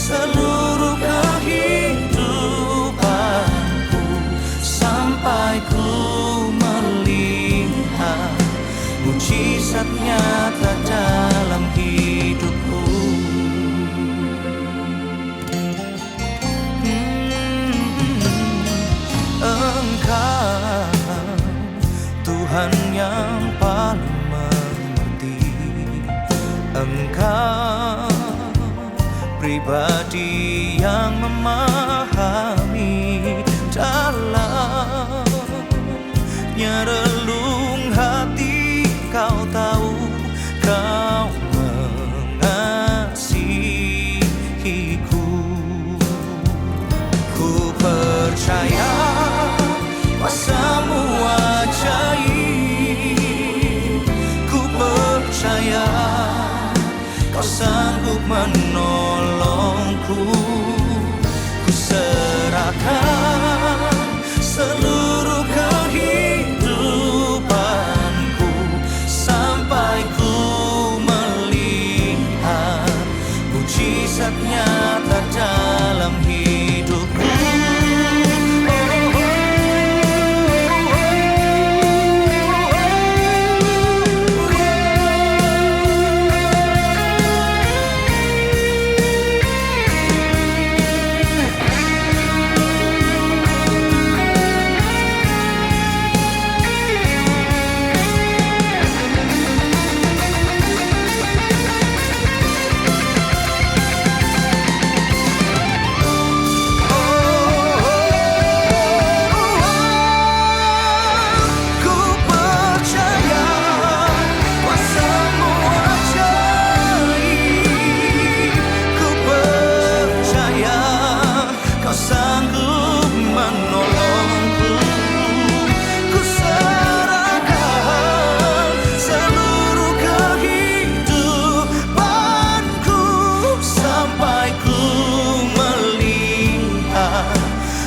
seluruh kehidupanku, sampai ku melihat mujizat nyata dalam hidupku. Engkau Tuhan yang paling mengerti, Engkau pribadi yang memahami dalamnya relung hati. Kau tahu, kau mengasihiku. Ku percaya kuasa-Mu ajaib, ku percaya Kau sanggup menolongku. Ku serahkan seluruh kehidupanku, sampai ku melihat mujizat nyata dalam hidupku.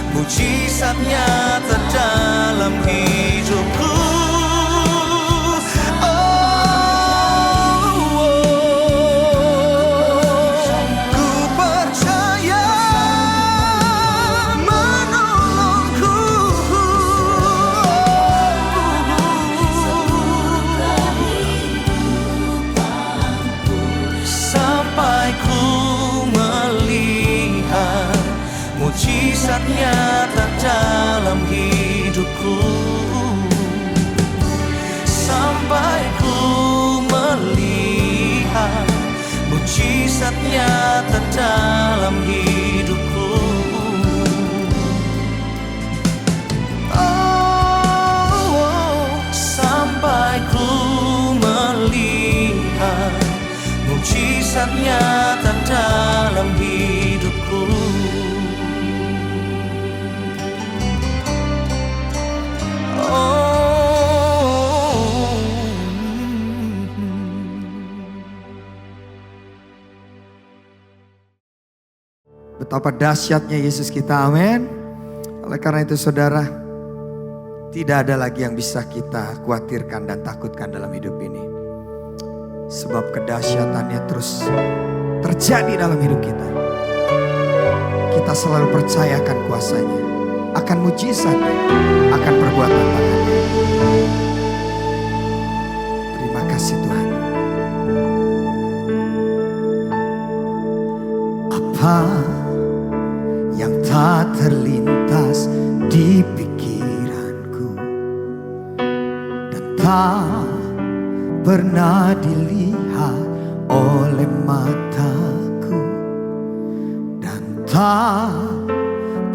Mujizat nyata dalam hidupku. Ku percaya menolongku, sampai ku melihat mujizat nyata dalam hidupku, sampai ku melihat mujizat nyata dalam hidupku. Sampai ku melihat mujizat nyata dalam hidupku. Betapa dahsyatnya Yesus kita, amin. Oleh karena itu saudara, tidak ada lagi yang bisa kita khawatirkan dan takutkan dalam hidup ini. Sebab kedahsyatannya terus terjadi dalam hidup kita. Kita selalu percayakan kuasanya, akan mujizatnya, akan perbuatan tangannya. Terima kasih Tuhan. Apa yang tak terlintas di pikiranku dan tak pernah dilihat oleh mataku dan tak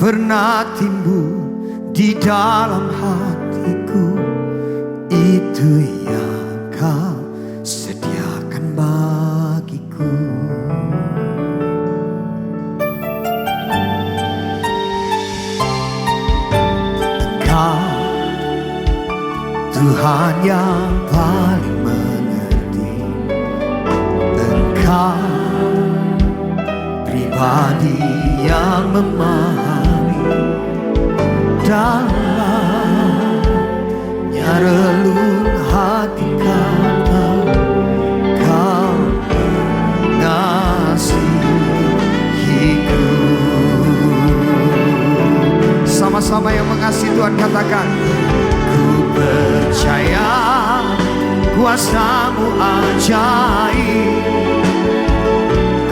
pernah timbul di dalam hatiku, itu yang Kau sediakan bagiku. Tuhan yang paling mengerti, Engkau pribadi yang memahami dalamnya relung hati Kau mengasihiku. Tuhan, katakan. Ku percaya kuasa-Mu ajaib.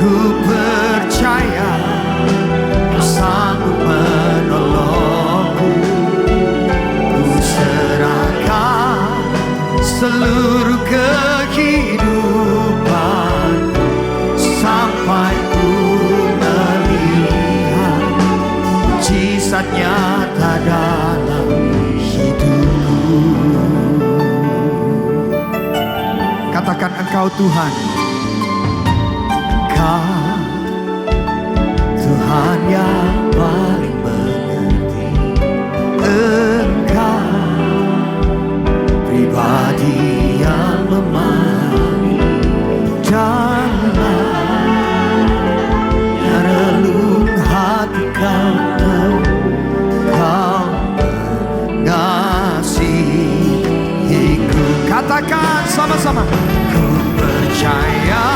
Ku percaya Kau sanggup menolongku. Ku serahkan seluruh kehidupan sampai ku melihat mujizat nyata dalam hidupku. Katakan, Engkau Tuhan. Engkau Tuhan yang paling mengerti. Engkau pribadi yang memahami dalamnya relung hati Kau. Kau mengasihiku. Katakan sama-sama. Ku percaya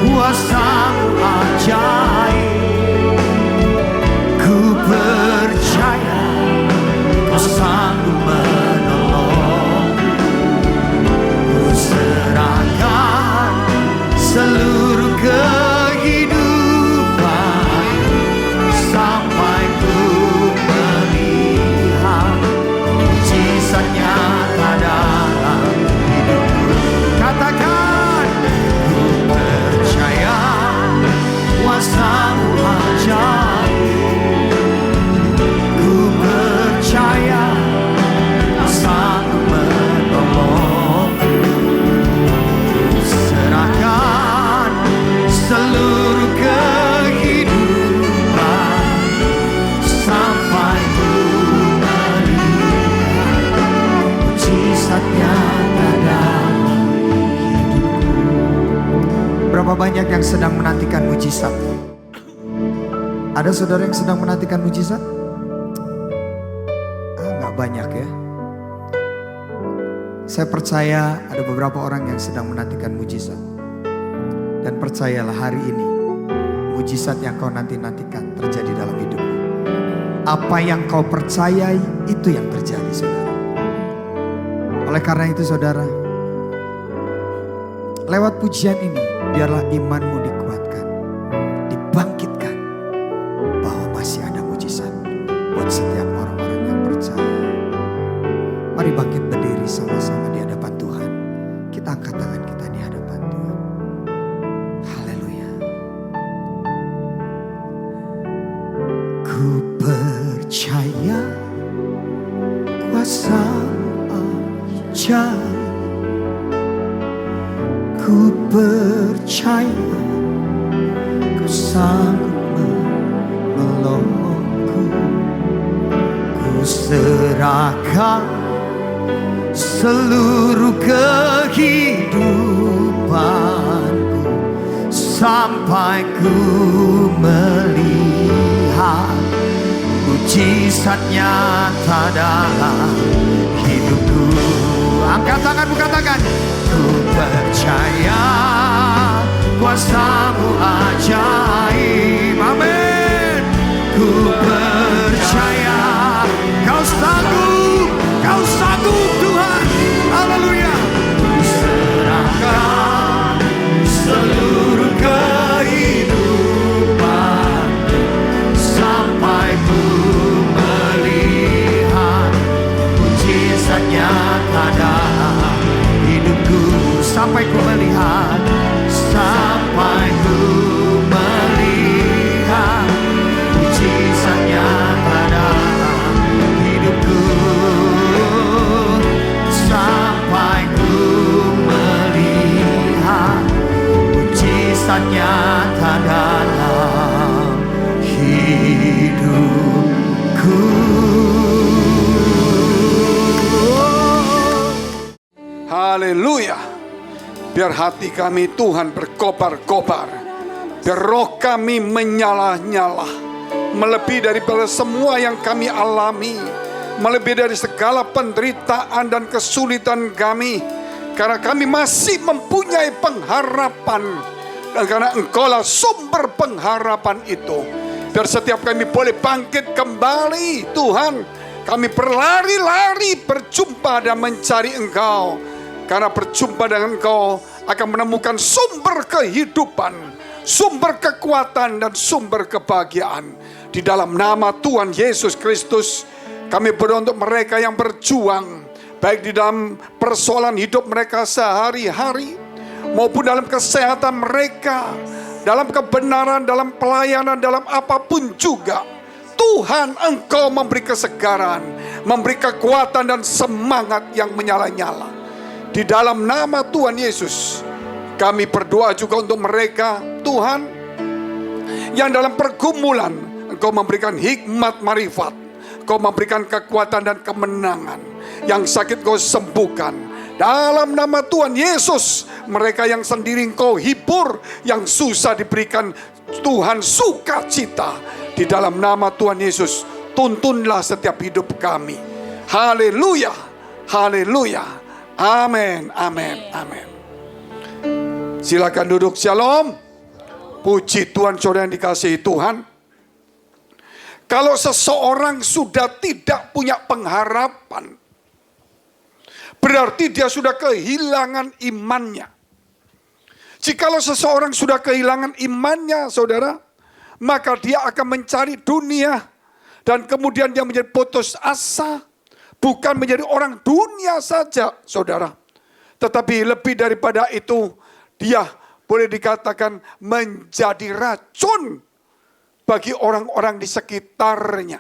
kuasa-Mu ajaib. Ku percaya Kau sanggup menolong. Ku serahkan seluruh kehidupan sampai ku melihat mujizat nyata dalam hidupku. Katakan, ku percaya kuasa-Mu ajaib. Ku percaya Kau sanggup menolong. Ku serahkan seluruh kehidupan sampai ku melihat mujizat nyata dalam hidupku. Berapa banyak yang sedang menantikan mujizat? Ada saudara yang sedang menantikan mujizat? Nggak banyak ya. Saya percaya ada beberapa orang yang sedang menantikan mujizat. Dan percayalah, hari ini mujizat yang kau nantikan terjadi dalam hidupmu. Apa yang kau percayai itu yang terjadi, saudara. Oleh karena itu, saudara, lewat pujian ini biarlah imanmu dikuatkan, dibangkitkan, bahwa masih ada mujizat buat setiap orang-orang yang percaya. Mari bangkit berdiri sama-sama di hadapan Tuhan. Kita angkat tangan kita di hadapan Tuhan. Haleluya. Ku percaya kuasa-Mu ajaib. Ku percaya Kau sanggup menolongku. Ku serahkan seluruh kehidupanku sampai ku melihat mujizat nyata dalam hidupku. Angkat tanganmu, katakan. Ku percaya kuasa-Mu ajaib. Amin. Ku percaya Kau sanggup, Kau sanggup Tuhan. Haleluya. Ku serahkan seluruh kehidupan sampai ku melihat mujizat nyata dalam hidupku. Sampai ku melihat, sampai ku melihat mujizat nyata dalam hidupku. Sampai ku melihat mujizat nyata dalam hidupku. Haleluya. Biar hati kami Tuhan berkobar-kobar. Biar roh kami menyala-nyala. Melebihi daripada semua yang kami alami. Melebihi dari segala penderitaan dan kesulitan kami. Karena kami masih mempunyai pengharapan. Dan karena Engkaulah sumber pengharapan itu. Biar setiap kami boleh bangkit kembali Tuhan. Kami berlari-lari berjumpa dan mencari Engkau. Karena berjumpa dengan Engkau akan menemukan sumber kehidupan, sumber kekuatan dan sumber kebahagiaan. Di dalam nama Tuhan Yesus Kristus, kami berdoa untuk mereka yang berjuang, baik di dalam persoalan hidup mereka sehari-hari, maupun dalam kesehatan mereka, dalam kebenaran, dalam pelayanan, dalam apapun juga. Tuhan, Engkau memberi kesegaran, memberi kekuatan dan semangat yang menyala-nyala. Di dalam nama Tuhan Yesus, kami berdoa juga untuk mereka, Tuhan, yang dalam pergumulan, Engkau memberikan hikmat marifat, Engkau memberikan kekuatan dan kemenangan. Yang sakit Engkau sembuhkan. Dalam nama Tuhan Yesus, mereka yang sendiri Engkau hibur, yang susah diberikan Tuhan sukacita. Di dalam nama Tuhan Yesus, tuntunlah setiap hidup kami. Haleluya, haleluya, amin, amin, amin. Silakan duduk, shalom. Puji Tuhan, saudara yang dikasihi Tuhan. Kalau seseorang sudah tidak punya pengharapan, berarti dia sudah kehilangan imannya. Jikalau seseorang sudah kehilangan imannya, saudara, maka dia akan mencari dunia. Dan kemudian dia menjadi putus asa. Bukan menjadi orang dunia saja, saudara. Tetapi lebih daripada itu, dia boleh dikatakan menjadi racun bagi orang-orang di sekitarnya.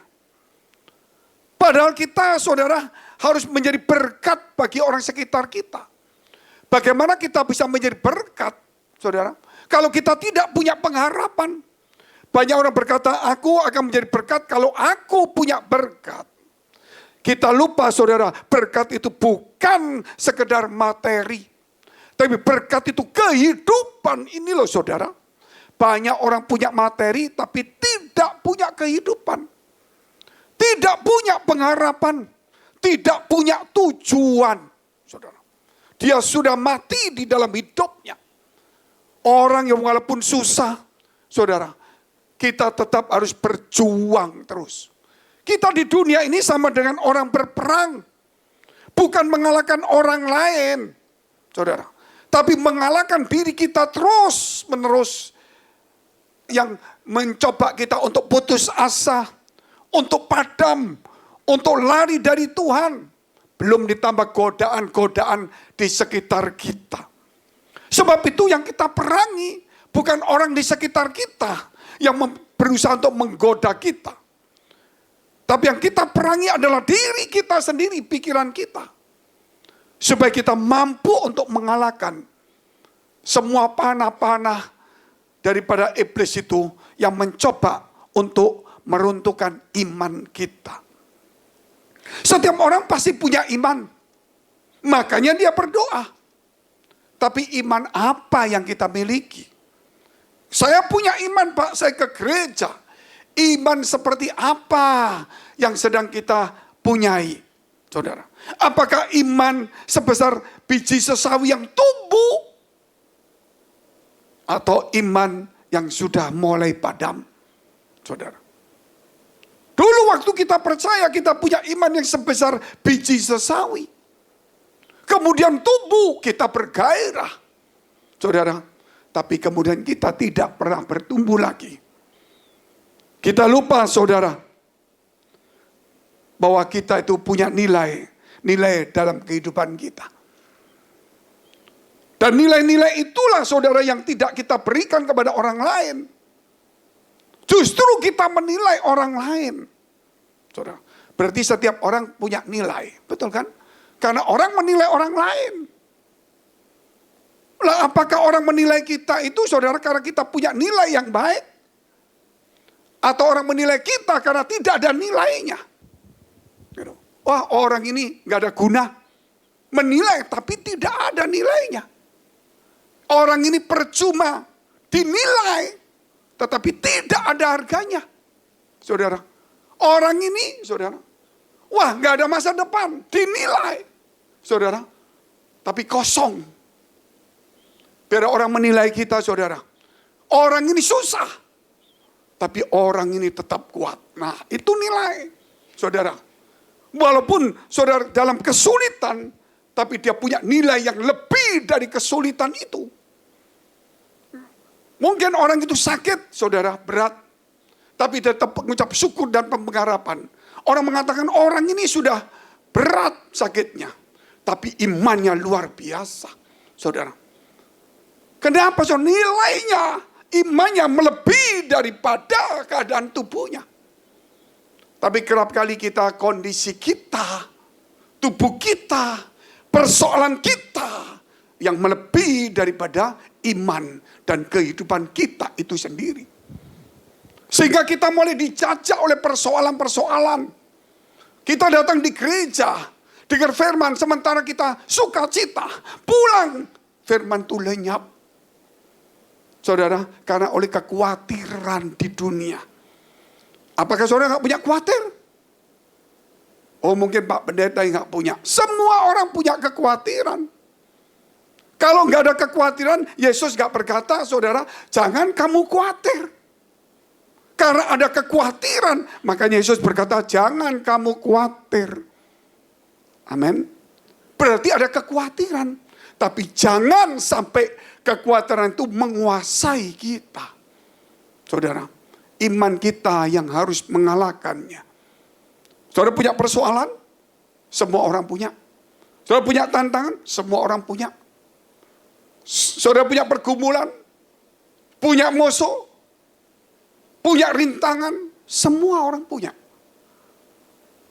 Padahal kita, saudara, harus menjadi berkat bagi orang sekitar kita. Bagaimana kita bisa menjadi berkat, saudara? Kalau kita tidak punya pengharapan. Banyak orang berkata, aku akan menjadi berkat kalau aku punya berkat. Kita lupa, saudara, berkat itu bukan sekedar materi. Tapi berkat itu kehidupan. Ini loh, saudara. Banyak orang punya materi tapi tidak punya kehidupan. Tidak punya pengharapan. Tidak punya tujuan, saudara. Dia sudah mati di dalam hidupnya. Orang yang walaupun susah, saudara, kita tetap harus berjuang terus. Kita di dunia ini sama dengan orang berperang. Bukan mengalahkan orang lain, saudara. Tapi mengalahkan diri kita terus menerus. Yang mencoba kita untuk putus asa, untuk padam, untuk lari dari Tuhan. Belum ditambah godaan-godaan di sekitar kita. Sebab itu yang kita perangi bukan orang di sekitar kita yang berusaha untuk menggoda kita. Tapi yang kita perangi adalah diri kita sendiri, pikiran kita. Supaya kita mampu untuk mengalahkan semua panah-panah daripada iblis itu yang mencoba untuk meruntuhkan iman kita. Setiap orang pasti punya iman. Makanya dia berdoa. Tapi iman apa yang kita miliki? Saya punya iman, Pak, saya ke gereja. Iman seperti apa yang sedang kita punyai, saudara? Apakah iman sebesar biji sesawi yang tumbuh? Atau iman yang sudah mulai padam, saudara? Dulu waktu kita percaya kita punya iman yang sebesar biji sesawi. Kemudian tumbuh, kita bergairah, saudara. Tapi kemudian kita tidak pernah bertumbuh lagi. Kita lupa, saudara, bahwa kita itu punya nilai dalam kehidupan kita. Dan nilai-nilai itulah, saudara, yang tidak kita berikan kepada orang lain. Justru kita menilai orang lain, saudara. Berarti setiap orang punya nilai, betul kan? Karena orang menilai orang lain. Lah, apakah orang menilai kita itu, saudara, karena kita punya nilai yang baik? Atau orang menilai kita karena tidak ada nilainya? Wah, orang ini gak ada guna. Menilai tapi tidak ada nilainya. Orang ini percuma dinilai, tetapi tidak ada harganya, saudara. Orang ini, saudara, wah, gak ada masa depan, dinilai, saudara, tapi kosong. Biar orang menilai kita, saudara. Orang ini susah, tapi orang ini tetap kuat. Nah, itu nilai, saudara. Walaupun saudara dalam kesulitan, tapi dia punya nilai yang lebih dari kesulitan itu. Mungkin orang itu sakit, saudara, berat. Tapi dia tetap mengucap syukur dan pengharapan. Orang mengatakan orang ini sudah berat sakitnya. Tapi imannya luar biasa, saudara. Kenapa? So, nilainya, imannya melebihi daripada keadaan tubuhnya. Tapi kerap kali kita, kondisi kita, tubuh kita, persoalan kita yang melebihi daripada iman dan kehidupan kita itu sendiri. Sehingga kita mulai dijajah oleh persoalan-persoalan. Kita datang di gereja, dengar firman, sementara kita sukacita, pulang, firman itu lenyap. Saudara, karena oleh kekhawatiran di dunia. Apakah saudara nggak punya khawatir? Oh mungkin Pak Pendeta yang nggak punya. Semua orang punya kekhawatiran. Kalau nggak ada kekhawatiran, Yesus nggak berkata, saudara, jangan kamu khawatir. Karena ada kekhawatiran, makanya Yesus berkata, jangan kamu khawatir. Amin. Berarti ada kekhawatiran. Tapi jangan sampai kekhawatiran itu menguasai kita. Saudara, iman kita yang harus mengalahkannya. Saudara punya persoalan? Semua orang punya. Saudara punya tantangan? Semua orang punya. Saudara punya pergumulan? Punya musuh? Punya rintangan? Semua orang punya.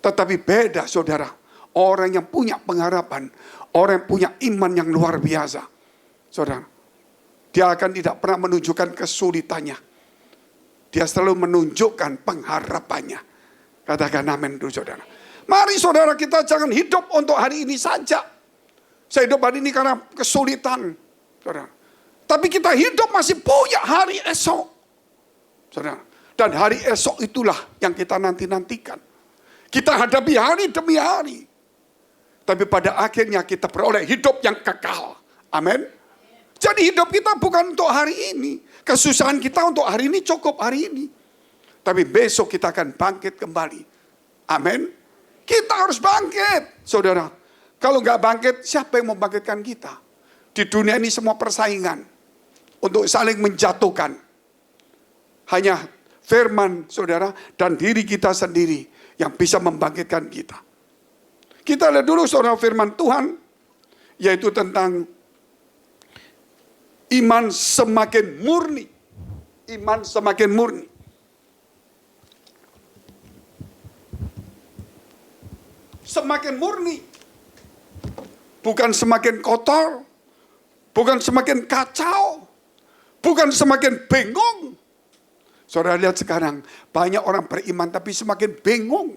Tetapi beda saudara. Orang yang punya pengharapan. Orang yang punya iman yang luar biasa. Saudara. Dia akan tidak pernah menunjukkan kesulitannya. Dia selalu menunjukkan pengharapannya. Katakan amin dulu saudara. Mari saudara kita jangan hidup untuk hari ini saja. Saya hidup hari ini karena kesulitan. Saudara. Tapi kita hidup masih punya hari esok. Saudara. Dan hari esok itulah yang kita nanti-nantikan. Kita hadapi hari demi hari. Tapi pada akhirnya kita peroleh hidup yang kekal. Amin. Jadi hidup kita bukan untuk hari ini. Kesusahan kita untuk hari ini cukup hari ini. Tapi besok kita akan bangkit kembali. Amin. Kita harus bangkit, saudara. Kalau nggak bangkit, siapa yang mau bangkitkan kita? Di dunia ini semua persaingan. Untuk saling menjatuhkan. Hanya firman, saudara, dan diri kita sendiri yang bisa membangkitkan kita. Kita lihat dulu saudara firman Tuhan, yaitu tentang iman semakin murni. Iman semakin murni. Semakin murni. Bukan semakin kotor. Bukan semakin kacau. Bukan semakin bingung. Saudara lihat sekarang, banyak orang beriman tapi semakin bingung.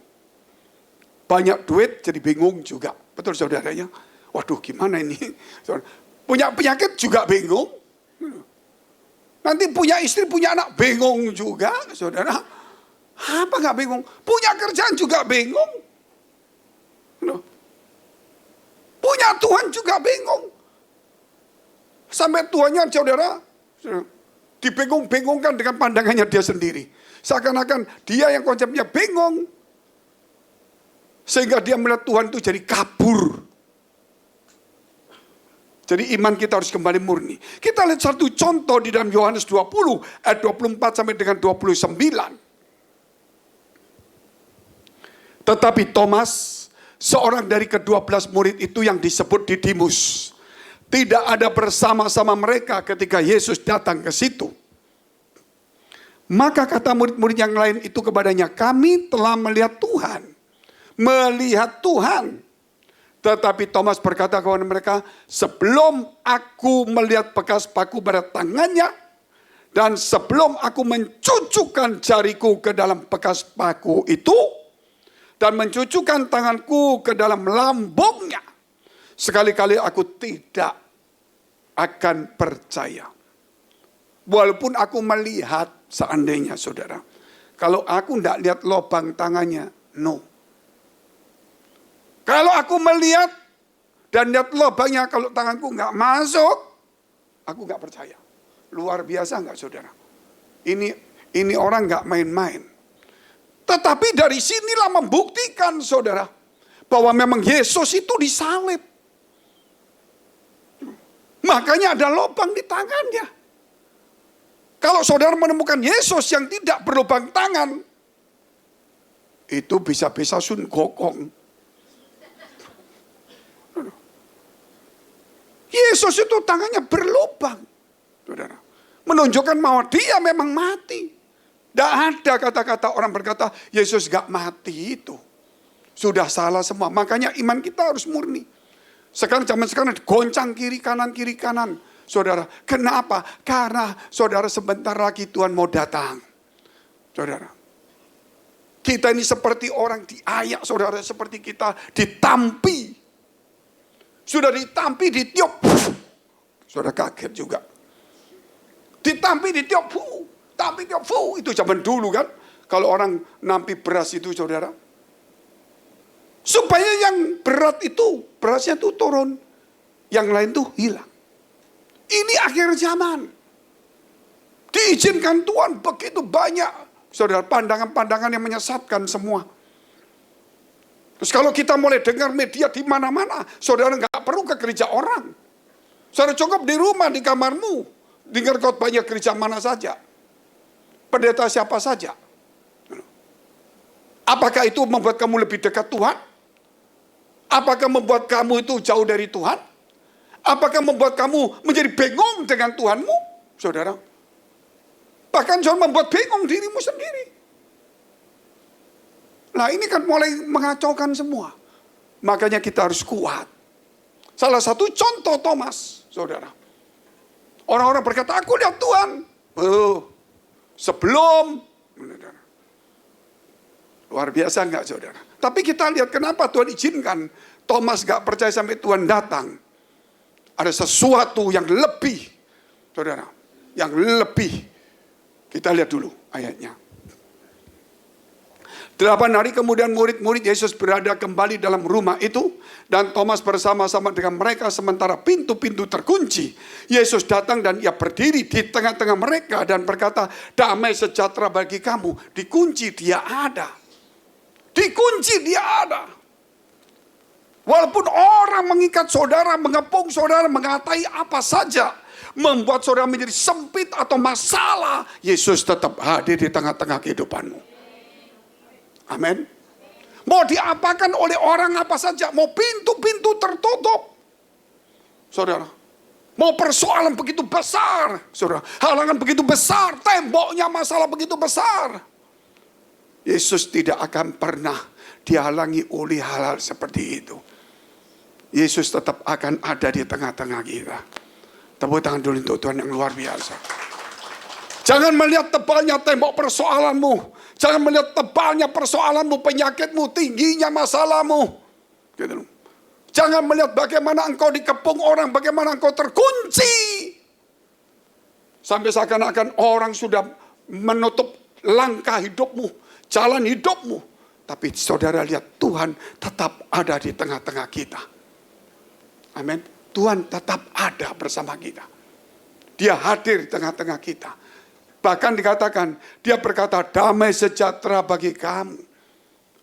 Banyak duit jadi bingung juga. Betul saudaranya? Waduh gimana ini? Punya penyakit juga bingung. Nanti punya istri, punya anak bingung juga, saudara. Apa nggak bingung? Punya kerjaan juga bingung. Punya Tuhan juga bingung. Sampai Tuhannya saudara dibingung-bingungkan dengan pandangannya dia sendiri. Seakan-akan dia yang konsepnya bingung. Sehingga dia melihat Tuhan itu jadi kabur. Jadi iman kita harus kembali murni. Kita lihat satu contoh di dalam Yohanes 20 ayat 24 sampai dengan 29. Tetapi Thomas, seorang dari ke-12 murid itu yang disebut Didimus, tidak ada bersama-sama mereka ketika Yesus datang ke situ. Maka kata murid-murid yang lain itu kepadanya, kami telah melihat Tuhan. Melihat Tuhan. Tetapi Thomas berkata kepada mereka, sebelum aku melihat bekas paku pada tangannya, dan sebelum aku mencucukkan jariku ke dalam bekas paku itu, dan mencucukkan tanganku ke dalam lambungnya, sekali-kali aku tidak akan percaya. Walaupun aku melihat, seandainya saudara, kalau aku tidak lihat lubang tangannya, no. Kalau aku melihat dan lihat lubangnya, kalau tanganku nggak masuk, aku nggak percaya. Luar biasa nggak saudara? Ini orang nggak main-main. Tetapi dari sinilah membuktikan saudara, bahwa memang Yesus itu disalib. Makanya ada lubang di tangannya. Kalau saudara menemukan Yesus yang tidak berlubang tangan, itu bisa-bisa Sun Gokong. Yesus itu tangannya berlubang, saudara. Menunjukkan bahwa dia memang mati. Tidak ada kata-kata orang berkata, Yesus gak mati itu. Sudah salah semua. Makanya iman kita harus murni. Sekarang zaman sekarang goncang kiri kanan. Saudara, kenapa? Karena saudara sebentar lagi Tuhan mau datang. Saudara. Kita ini seperti orang diayak, saudara. Seperti kita ditampi. Sudah ditampi, ditiup. Saudara kaget juga. Ditampi, ditiup. Tampi, tiup. Itu zaman dulu kan. Kalau orang nampi beras itu, saudara. Supaya yang berat itu, berasnya itu turun. Yang lain tuh hilang. Ini akhir zaman. Diizinkan Tuhan begitu banyak. Saudara, pandangan-pandangan yang menyesatkan semua. Terus kalau kita mulai dengar media di mana-mana, saudara nggak perlu ke gereja orang. Saudara cukup di rumah, di kamarmu. Dengar khotbahnya gereja mana saja. Pendeta siapa saja. Apakah itu membuat kamu lebih dekat Tuhan? Apakah membuat kamu itu jauh dari Tuhan? Apakah membuat kamu menjadi bingung dengan Tuhanmu? Saudara. Bahkan jangan membuat bingung dirimu sendiri. Nah ini kan mulai mengacaukan semua. Makanya kita harus kuat. Salah satu contoh Thomas, saudara. Orang-orang berkata, aku lihat Tuhan. Sebelum. Luar biasa enggak, saudara? Tapi kita lihat kenapa Tuhan izinkan Thomas gak percaya sampai Tuhan datang. Ada sesuatu yang lebih, saudara. Yang lebih. Kita lihat dulu ayatnya. 8 hari kemudian murid-murid Yesus berada kembali dalam rumah itu. Dan Thomas bersama-sama dengan mereka sementara pintu-pintu terkunci. Yesus datang dan ia berdiri di tengah-tengah mereka dan berkata, damai sejahtera bagi kamu. Dikunci dia ada. Dikunci dia ada. Walaupun orang mengikat saudara, mengepung saudara, mengatai apa saja. Membuat saudara menjadi sempit atau masalah. Yesus tetap hadir di tengah-tengah kehidupanmu. Amin. Mau diapakan oleh orang apa saja. Mau pintu-pintu tertutup. Saudara. Mau persoalan begitu besar. Saudara. Halangan begitu besar. Temboknya masalah begitu besar. Yesus tidak akan pernah dihalangi oleh hal-hal seperti itu. Yesus tetap akan ada di tengah-tengah kita. Tepuk tangan dulu untuk Tuhan yang luar biasa. Jangan melihat tebalnya tembok persoalanmu. Jangan melihat tebalnya persoalanmu, penyakitmu, tingginya masalahmu. Gitu. Jangan melihat bagaimana engkau dikepung orang, bagaimana engkau terkunci. Sampai seakan-akan orang sudah menutup langkah hidupmu, jalan hidupmu. Tapi saudara lihat Tuhan tetap ada di tengah-tengah kita. Amin. Tuhan tetap ada bersama kita. Dia hadir di tengah-tengah kita. Bahkan dikatakan, dia berkata, damai sejahtera bagi kamu.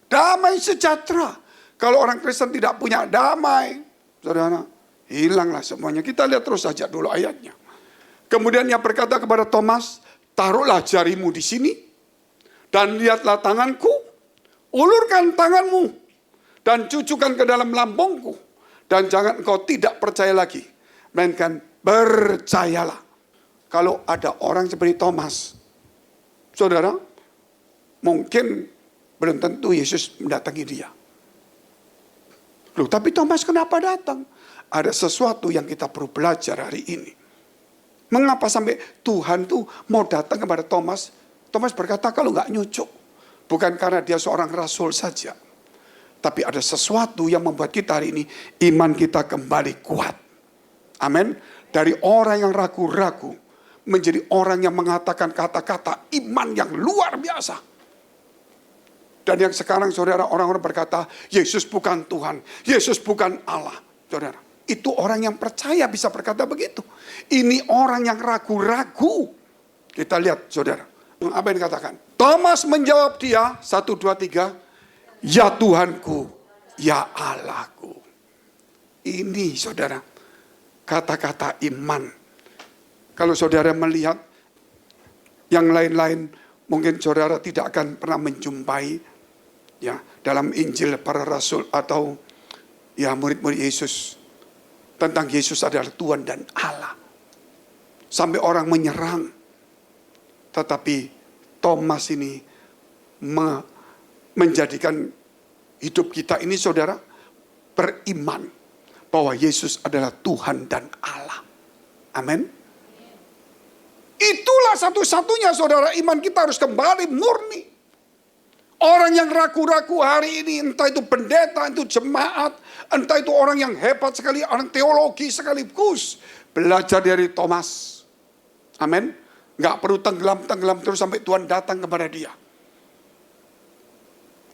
Damai sejahtera. Kalau orang Kristen tidak punya damai, saudara, hilanglah semuanya. Kita lihat terus saja dulu ayatnya. Kemudian dia berkata kepada Thomas, taruhlah jarimu di sini, dan lihatlah tanganku, ulurkan tanganmu, dan cucukkan ke dalam lambungku. Dan jangan engkau tidak percaya lagi, melainkan percayalah. Kalau ada orang seperti Thomas, saudara, mungkin belum tentu Yesus mendatangi dia. Loh, tapi Thomas kenapa datang? Ada sesuatu yang kita perlu belajar hari ini. Mengapa sampai Tuhan tuh mau datang kepada Thomas? Thomas berkata kalau nggak nyucuk, bukan karena dia seorang rasul saja. Tapi ada sesuatu yang membuat kita hari ini iman kita kembali kuat. Amin. Dari orang yang ragu-ragu menjadi orang yang mengatakan kata-kata iman yang luar biasa. Dan yang sekarang saudara orang-orang berkata Yesus bukan Tuhan, Yesus bukan Allah. Saudara, itu orang yang percaya bisa berkata begitu. Ini orang yang ragu-ragu. Kita lihat saudara, apa yang dikatakan? Thomas menjawab dia 1, 2, 3. Ya Tuhanku ya Allahku. Ini saudara, kata-kata iman. Kalau saudara melihat yang lain-lain, mungkin saudara tidak akan pernah menjumpai ya dalam Injil para rasul atau ya murid-murid Yesus tentang Yesus adalah Tuhan dan Allah. Sampai orang menyerang. Tetapi Thomas ini menjadikan hidup kita ini saudara beriman bahwa Yesus adalah Tuhan dan Allah. Amin. Itulah satu-satunya saudara, iman kita harus kembali murni. Orang yang ragu-ragu hari ini, entah itu pendeta, itu jemaat, entah itu orang yang hebat sekali, orang teologi sekaligus, belajar dari Thomas. Amin. Nggak perlu tenggelam-tenggelam terus sampai Tuhan datang kepada dia.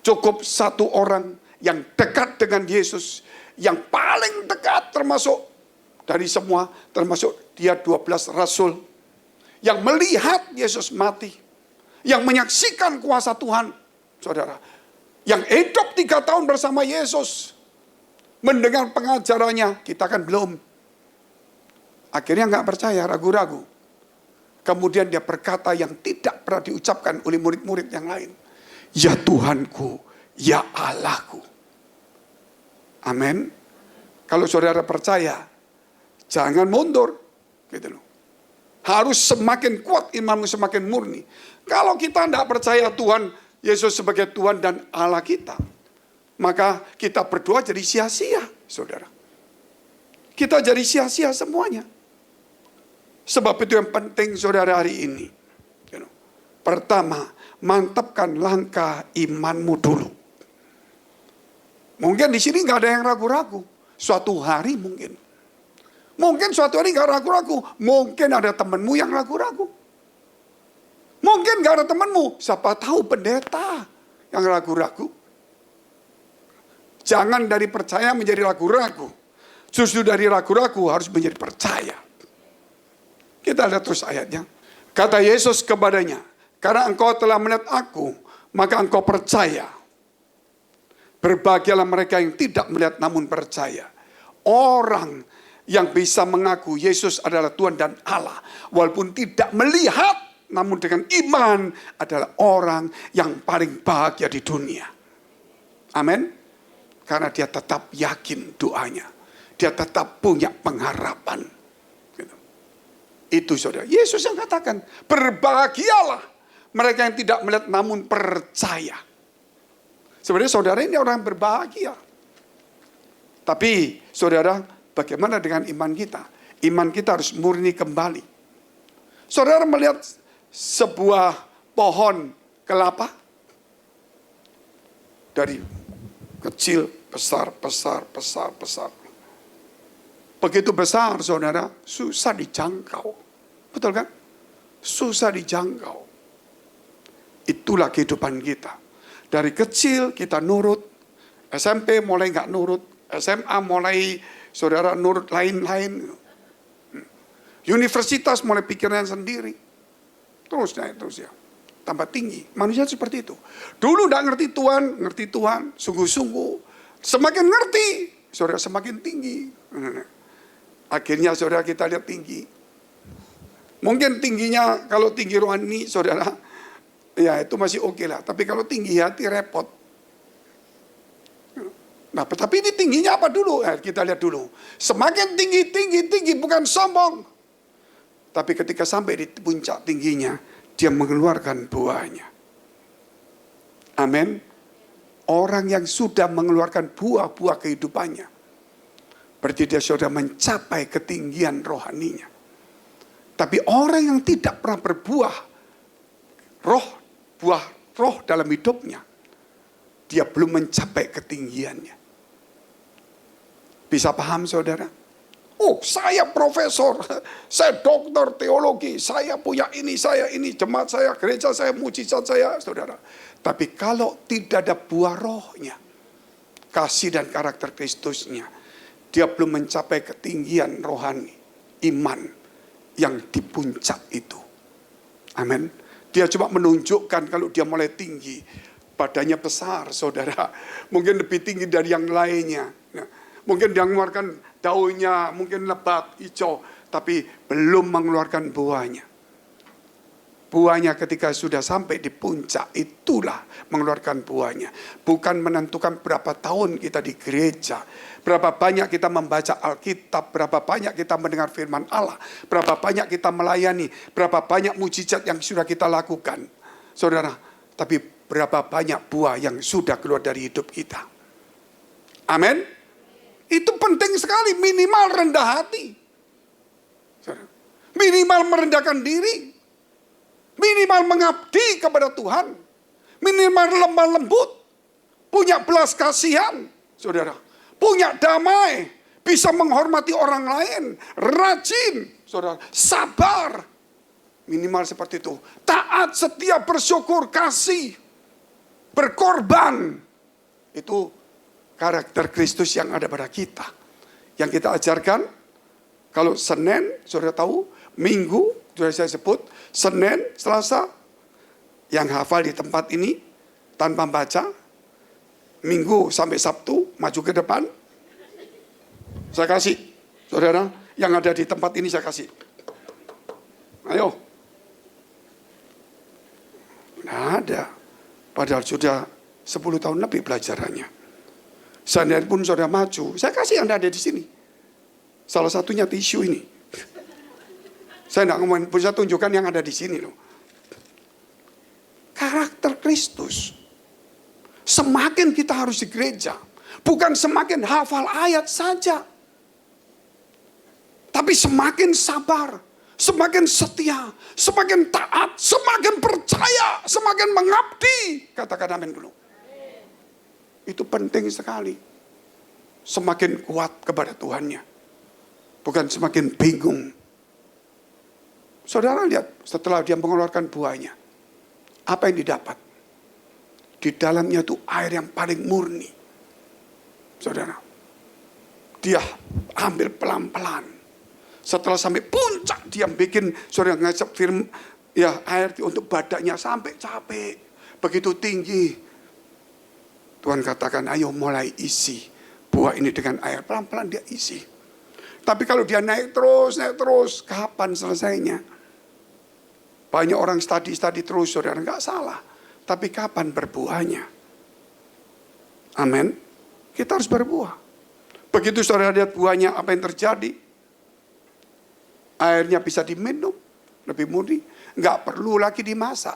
Cukup satu orang yang dekat dengan Yesus, yang paling dekat termasuk dari semua, termasuk dia 12 rasul, yang melihat Yesus mati, yang menyaksikan kuasa Tuhan, saudara, yang hidup 3 tahun bersama Yesus, mendengar pengajarannya, kita kan belum. Akhirnya nggak percaya, ragu-ragu. Kemudian dia berkata yang tidak pernah diucapkan oleh murid-murid yang lain. Ya Tuhanku, ya Allahku. Amin. Kalau saudara percaya, jangan mundur. Gitu loh. Harus semakin kuat imanmu, semakin murni. Kalau kita tidak percaya Tuhan Yesus sebagai Tuhan dan Allah kita, maka kita berdoa jadi sia-sia, saudara. Kita jadi sia-sia semuanya. Sebab itu yang penting saudara hari ini. Pertama, mantapkan langkah imanmu dulu. Mungkin di sini nggak ada yang ragu-ragu. Suatu hari mungkin. Mungkin suatu hari nggak ragu-ragu. Mungkin ada temanmu yang ragu-ragu. Mungkin nggak ada temanmu. Siapa tahu pendeta yang ragu-ragu. Jangan dari percaya menjadi ragu-ragu. Justru dari ragu-ragu harus menjadi percaya. Kita lihat terus ayatnya. Kata Yesus kepadanya, karena engkau telah melihat aku, maka engkau percaya. Berbahagialah mereka yang tidak melihat namun percaya. Orang yang bisa mengaku Yesus adalah Tuhan dan Allah, walaupun tidak melihat, namun dengan iman adalah orang yang paling bahagia di dunia. Amin. Karena dia tetap yakin doanya. Dia tetap punya pengharapan. Itu saudara, Yesus yang katakan, berbahagialah mereka yang tidak melihat namun percaya. Sebenarnya saudara ini orang berbahagia. Tapi saudara, bagaimana dengan iman kita? Iman kita harus murni kembali. Saudara melihat sebuah pohon kelapa. Dari kecil, besar. Begitu besar saudara, susah dijangkau. Betul kan? Susah dijangkau. Itulah kehidupan kita. Dari kecil kita nurut. SMP mulai nggak nurut. SMA mulai saudara nurut lain-lain. Universitas mulai pikiran sendiri. Terus naik terus ya. Tambah tinggi. Manusia seperti itu. Dulu nggak ngerti Tuhan. Sungguh-sungguh. Semakin ngerti, saudara semakin tinggi. Akhirnya saudara kita lihat tinggi. Mungkin tingginya, kalau tinggi rohani saudara, ya itu masih oke lah. Tapi kalau tinggi hati repot. Nah, tapi ini tingginya apa dulu? Kita lihat dulu. Semakin tinggi, bukan sombong. Tapi ketika sampai di puncak tingginya, dia mengeluarkan buahnya. Amin. Orang yang sudah mengeluarkan buah-buah kehidupannya, berarti dia sudah mencapai ketinggian rohaninya. Tapi orang yang tidak pernah berbuah buah roh dalam hidupnya, dia belum mencapai ketinggiannya. Bisa paham saudara? Oh, saya profesor, saya dokter teologi, saya punya ini, saya ini, jemaat saya, gereja saya, mujizat saya, saudara. Tapi kalau tidak ada buah rohnya, kasih dan karakter Kristusnya, dia belum mencapai ketinggian rohani, iman yang di puncak itu. Amin. Dia cuma menunjukkan kalau dia mulai tinggi, badannya besar, saudara. Mungkin lebih tinggi dari yang lainnya. Nah, mungkin dia mengeluarkan daunnya, mungkin lebat, hijau, tapi belum mengeluarkan buahnya. Buahnya ketika sudah sampai di puncak, itulah mengeluarkan buahnya. Bukan menentukan berapa tahun kita di gereja, berapa banyak kita membaca Alkitab, berapa banyak kita mendengar firman Allah, berapa banyak kita melayani, berapa banyak mujizat yang sudah kita lakukan. Saudara, tapi berapa banyak buah yang sudah keluar dari hidup kita. Amin. Itu penting sekali, minimal rendah hati. Saudara, minimal merendahkan diri. Minimal mengabdi kepada Tuhan. Minimal lemah lembut. Punya belas kasihan. Saudara. Punya damai. Bisa menghormati orang lain. Rajin. Saudara. Sabar. Minimal seperti itu. Taat, setia, bersyukur, kasih. Berkorban. Itu karakter Kristus yang ada pada kita. Yang kita ajarkan. Kalau Senin, saudara tahu. Minggu, sudah saya sebut, Senin, Selasa, yang hafal di tempat ini tanpa baca, Minggu sampai Sabtu, maju ke depan, saya kasih, saudara, yang ada di tempat ini saya kasih. Ayo. Nggak ada, padahal sudah 10 tahun lebih belajarannya. Senin pun saudara maju, saya kasih yang ada di sini. Salah satunya tisu ini. Saya tidak ngomongin, bisa tunjukkan yang ada di sini loh. Karakter Kristus. Semakin kita harus di gereja. Bukan semakin hafal ayat saja. Tapi semakin sabar. Semakin setia. Semakin taat. Semakin percaya. Semakin mengabdi. Katakan amin dulu. Itu penting sekali. Semakin kuat kepada Tuhannya. Bukan semakin bingung. Saudara lihat, setelah dia mengeluarkan buahnya, apa yang didapat? Di dalamnya itu air yang paling murni. Saudara, dia ambil pelan-pelan. Setelah sampai puncak, dia bikin, saudara ngasap firman, ya air untuk badannya sampai capek. Begitu tinggi. Tuhan katakan, ayo mulai isi buah ini dengan air. Pelan-pelan dia isi. Tapi kalau dia naik terus, kapan selesainya? Banyak orang studi terus, saudara, nggak salah. Tapi kapan berbuahnya? Amin. Kita harus berbuah. Begitu saudara lihat buahnya, apa yang terjadi? Airnya bisa diminum, lebih murni. Nggak perlu lagi dimasak.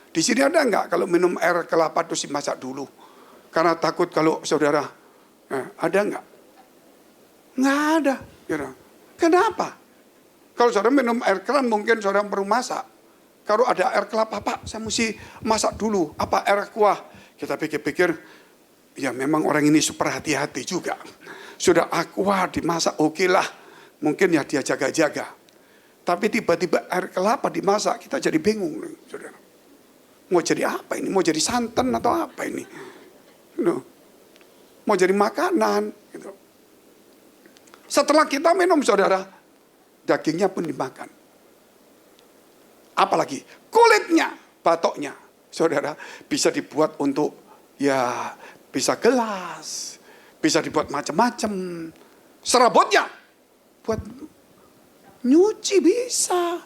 Di sini ada nggak kalau minum air kelapa terus dimasak dulu? Karena takut kalau saudara, ada nggak? Nggak ada. Kenapa? Kalau saudara minum air keran mungkin saudara perlu masak. Kalau ada air kelapa, Pak, saya mesti masak dulu. Apa air kuah? Kita pikir-pikir, ya memang orang ini super hati-hati juga. Sudah aqua dimasak, oke lah. Mungkin ya dia jaga-jaga. Tapi tiba-tiba air kelapa dimasak, kita jadi bingung. Saudara. Mau jadi apa ini? Mau jadi santan atau apa ini? Mau jadi makanan. Gitu. Setelah kita minum, saudara, dagingnya pun dimakan. Apalagi kulitnya, batoknya, saudara, bisa dibuat untuk, ya bisa gelas, bisa dibuat macam-macam. Serabutnya, buat nyuci bisa,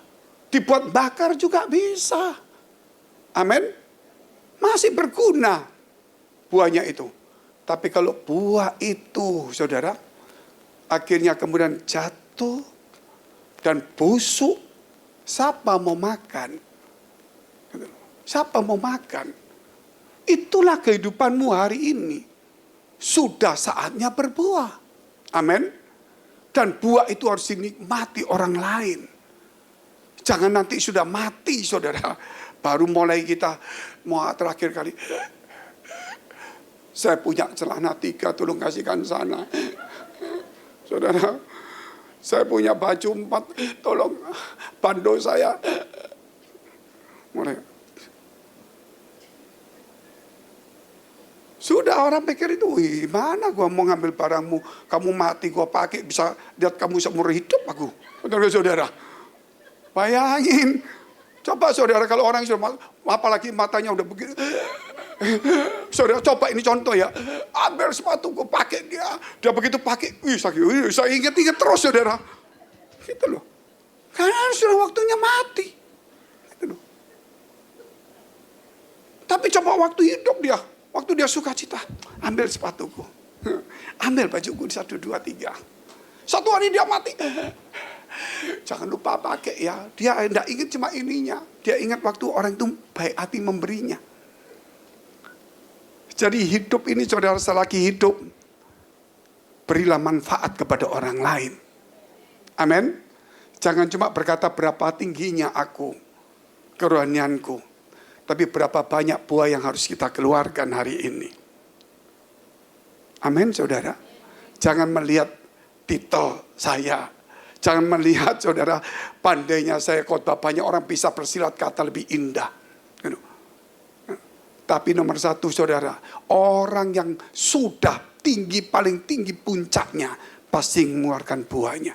dibuat bakar juga bisa. Amin. Masih berguna buahnya itu. Tapi kalau buah itu, saudara, akhirnya kemudian jatuh dan busuk, siapa mau makan? Siapa mau makan? Itulah kehidupanmu hari ini. Sudah saatnya berbuah. Amin. Dan buah itu harus dinikmati orang lain. Jangan nanti sudah mati, saudara. Baru mulai kita, mau terakhir kali. Saya punya celana 3, tolong kasihkan sana. Saudara, saya punya baju 4, tolong bantu saya. Mulai. Sudah orang pikir itu, gimana gua mau ngambil barangmu, kamu mati gua pakai, bisa lihat kamu seumur hidup aku. Betul saudara? Bayangin. Coba saudara kalau orang sudah, apalagi matanya udah begitu. Saudara coba ini contoh ya. Ambil sepatuku, pakai dia. Dia begitu pakai, saya ingat-ingat terus saudara. Gitu loh. Karena sudah waktunya mati. Gitu loh. Tapi coba waktu hidup dia. Waktu dia sukacita. Ambil sepatuku. Ambil bajuku di 1, 2, 3. Satu hari dia mati. Jangan lupa pakai ya. Dia tidak ingat cuma ininya. Dia ingat waktu orang itu baik hati memberinya. Jadi hidup ini saudara, selagi hidup, berilah manfaat kepada orang lain. Amin. Jangan cuma berkata berapa tingginya aku, kerohanianku. Tapi berapa banyak buah yang harus kita keluarkan hari ini. Amin saudara. Jangan melihat titel saya. Jangan melihat saudara, pandainya saya khotbah, banyak orang bisa bersilat kata lebih indah. Tapi nomor satu saudara, orang yang sudah tinggi, paling tinggi puncaknya, pasti mengeluarkan buahnya.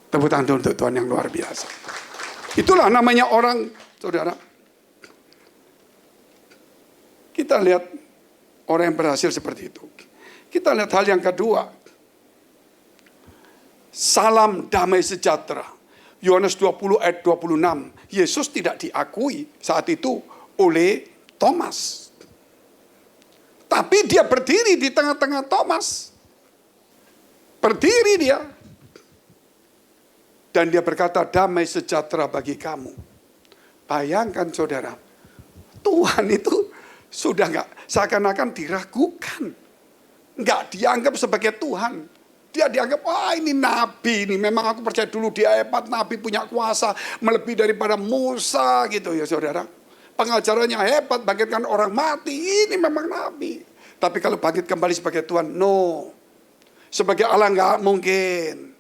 Tepuk tangan untuk Tuhan yang luar biasa. Itulah namanya orang, saudara. Kita lihat orang yang berhasil seperti itu. Kita lihat hal yang kedua. Salam damai sejahtera. Yohanes 20 ayat 26. Yesus tidak diakui saat itu oleh Thomas. Tapi dia berdiri di tengah-tengah Thomas. Berdiri dia. Dan dia berkata, damai sejahtera bagi kamu. Bayangkan saudara, Tuhan itu sudah nggak, seakan-akan diragukan. Nggak dianggap sebagai Tuhan. Dia dianggap, wah ini nabi, ini memang aku percaya dulu dia hebat, nabi punya kuasa melebihi daripada Musa gitu ya saudara. Pengajarannya hebat, bangkitkan orang mati, ini memang nabi. Tapi kalau bangkit kembali sebagai Tuhan, no. Sebagai Allah nggak mungkin.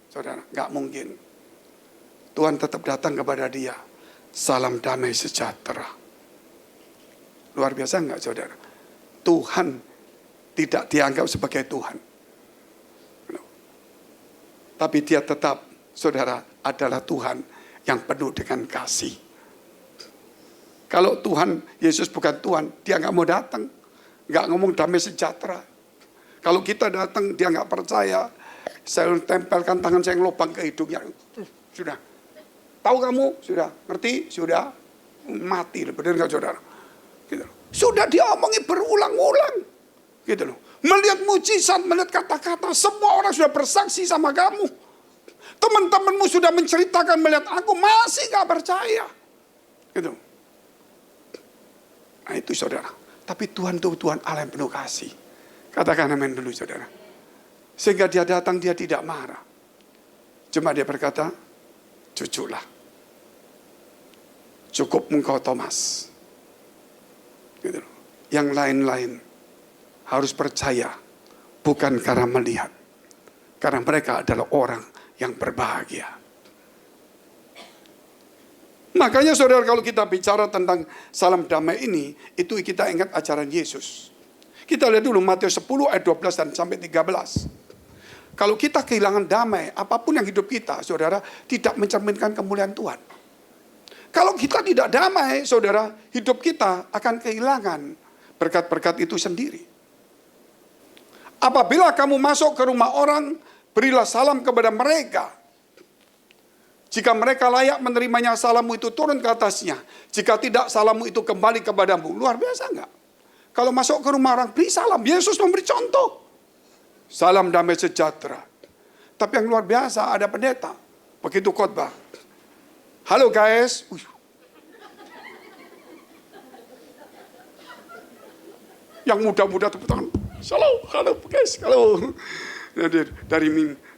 Saudara, nggak mungkin. Tuhan tetap datang kepada dia. Salam damai sejahtera. Luar biasa nggak saudara? Tuhan tidak dianggap sebagai Tuhan. Tapi dia tetap, saudara, adalah Tuhan yang penuh dengan kasih. Kalau Tuhan, Yesus bukan Tuhan, dia nggak mau datang. Nggak ngomong damai sejahtera. Kalau kita datang, dia nggak percaya. Saya tempelkan tangan saya yang lubang ke hidungnya. Sudah. Tahu kamu? Sudah. Ngerti? Sudah. Mati. Benar nggak saudara? Gitu. Sudah dia omongi berulang-ulang. Gitu loh. Melihat mujizat, melihat kata-kata. Semua orang sudah bersaksi sama kamu. Teman-temanmu sudah menceritakan melihat aku. Masih nggak percaya. Gitu. Nah itu saudara. Tapi Tuhan itu Tuhan Allah yang penuh kasih. Katakan amin dulu saudara. Sehingga dia datang, dia tidak marah. Cuma dia berkata, jujurlah. Cukup engkau Thomas. Gitu. Yang lain-lain harus percaya. Bukan karena melihat. Karena mereka adalah orang yang berbahagia. Makanya saudara, kalau kita bicara tentang salam damai ini, itu kita ingat ajaran Yesus. Kita lihat dulu Matius 10 ayat 12 dan sampai 13. Kalau kita kehilangan damai, apapun yang hidup kita, saudara, tidak mencerminkan kemuliaan Tuhan. Kalau kita tidak damai, saudara, hidup kita akan kehilangan berkat-berkat itu sendiri. Apabila kamu masuk ke rumah orang, berilah salam kepada mereka. Jika mereka layak menerimanya, salammu itu turun ke atasnya. Jika tidak, salammu itu kembali kepadamu. Luar biasa enggak? Kalau masuk ke rumah orang, beri salam. Yesus memberi contoh. Salam damai sejahtera. Tapi yang luar biasa, ada pendeta. Begitu khotbah. Halo guys. Yang muda-muda tepuk tangan. Halo guys, halo.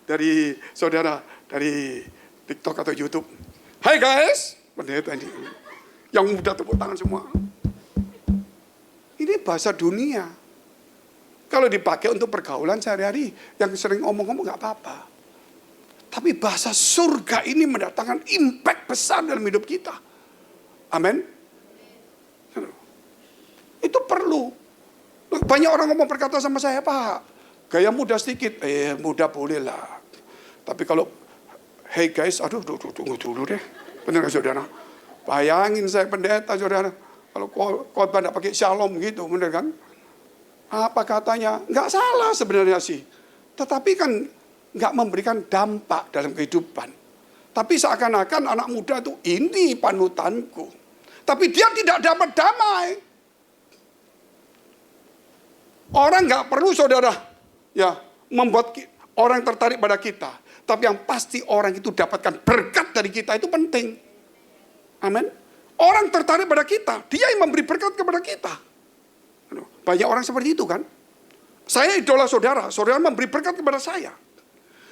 Dari saudara, dari TikTok atau YouTube. Hai guys. Pendeta ini. Yang muda tepuk tangan semua. Ini bahasa dunia. Kalau dipakai untuk pergaulan sehari-hari, yang sering omong-omong gak apa-apa. Tapi bahasa surga ini mendatangkan impact besar dalam hidup kita. Amin. Itu perlu. Banyak orang ngomong berkata sama saya, Pak, gaya muda sedikit. Muda boleh lah. Tapi kalau, hey guys, aduh, tunggu dulu deh. Benar gak saudara? Bayangin saya pendeta saudara. Kalau khotbah tidak pakai shalom gitu, bener kan? Apa katanya? Nggak salah sebenarnya sih. Tetapi kan nggak memberikan dampak dalam kehidupan. Tapi seakan-akan anak muda itu ini panutanku. Tapi dia tidak dapat damai. Orang nggak perlu saudara ya membuat orang tertarik pada kita. Tapi yang pasti orang itu dapatkan berkat dari kita itu penting. Amin. Orang tertarik pada kita, dia yang memberi berkat kepada kita. Banyak orang seperti itu kan. Saya idola saudara, saudara memberi berkat kepada saya.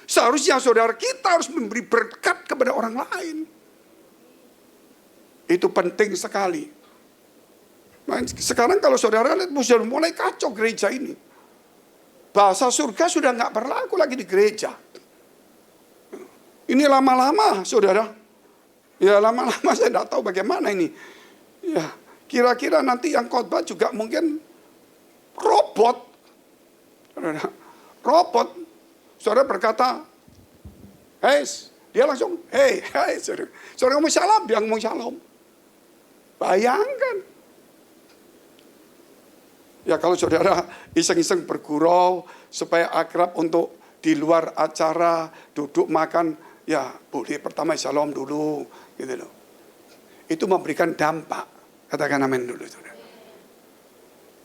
Seharusnya saudara kita harus memberi berkat kepada orang lain. Itu penting sekali. Nah, sekarang kalau saudara lihat sudah mulai kacau gereja ini. Bahasa surga sudah nggak berlaku lagi di gereja. Ini lama-lama saudara. Ya lama-lama saya tidak tahu bagaimana ini. Ya kira-kira nanti yang khotbah juga mungkin robot. Robot. Saudara berkata, hey, dia langsung, hey, saudara ngomong shalom, dia ngomong shalom. Bayangkan. Ya kalau saudara iseng-iseng bergurau supaya akrab untuk di luar acara, duduk makan, ya boleh pertama shalom dulu. Gitu loh. Itu memberikan dampak. Katakan amin dulu. Saudara.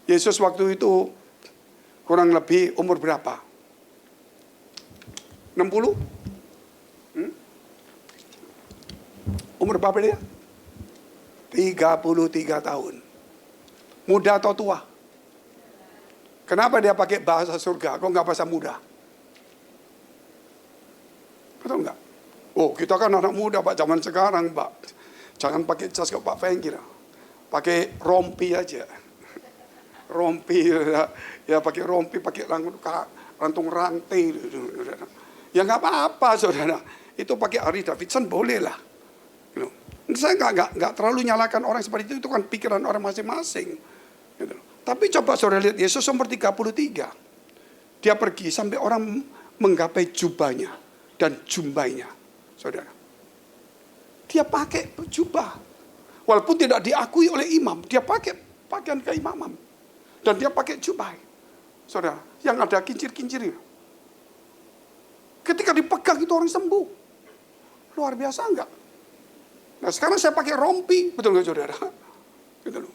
Yesus waktu itu kurang lebih umur berapa? 60? Umur berapa dia? 33 tahun. Muda atau tua? Kenapa dia pakai bahasa surga? Kok nggak bahasa muda? Betul nggak? Oh, kita kan anak muda, Pak, zaman sekarang, Pak. Jangan pakai jas kayak Pak Fengki. Pakai rompi aja. Rompi, ya pakai rompi, pakai rantung rantai. Ya nggak apa-apa, saudara. Itu pakai Harley Davidson boleh lah. Saya nggak terlalu nyalakan orang seperti itu kan pikiran orang masing-masing. Gitu. Tapi coba saudara lihat Yesus umur 33. Dia pergi sampai orang menggapai jubahnya dan jumbainya. Saudara, dia pakai jubah, walaupun tidak diakui oleh imam, dia pakai pakaian keimaman, dan dia pakai jubah, saudara, yang ada kincir-kincirnya. Ketika dipegang itu orang sembuh, luar biasa enggak? Nah sekarang saya pakai rompi, betul nggak saudara? Gitu loh.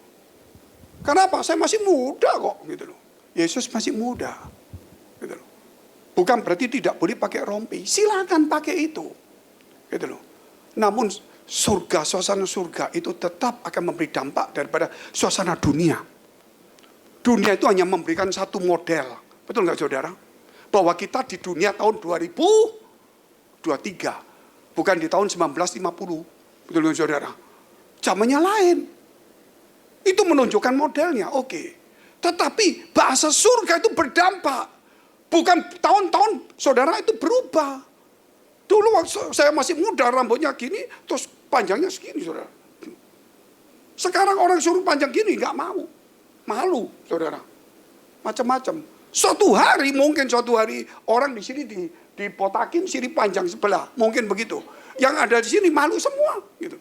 Kenapa? Saya masih muda kok, gitu loh. Yesus masih muda, gitu loh. Bukan berarti tidak boleh pakai rompi, silakan pakai itu. Gitu loh. Namun surga, suasana surga itu tetap akan memberi dampak daripada suasana dunia. Dunia itu hanya memberikan satu model. Betul nggak saudara? Bahwa kita di dunia tahun 2023. Bukan di tahun 1950. Betul nggak saudara? Zamannya lain. Itu menunjukkan modelnya, oke. Tetapi bahasa surga itu berdampak. Bukan tahun-tahun saudara itu berubah. Dulu waktu saya masih muda, rambutnya gini, terus panjangnya segini, saudara. Sekarang orang suruh panjang gini, nggak mau. Malu, saudara. Macam-macam. Suatu hari orang di sini dipotakin, sini panjang sebelah. Mungkin begitu. Yang ada di sini malu semua. Gitu.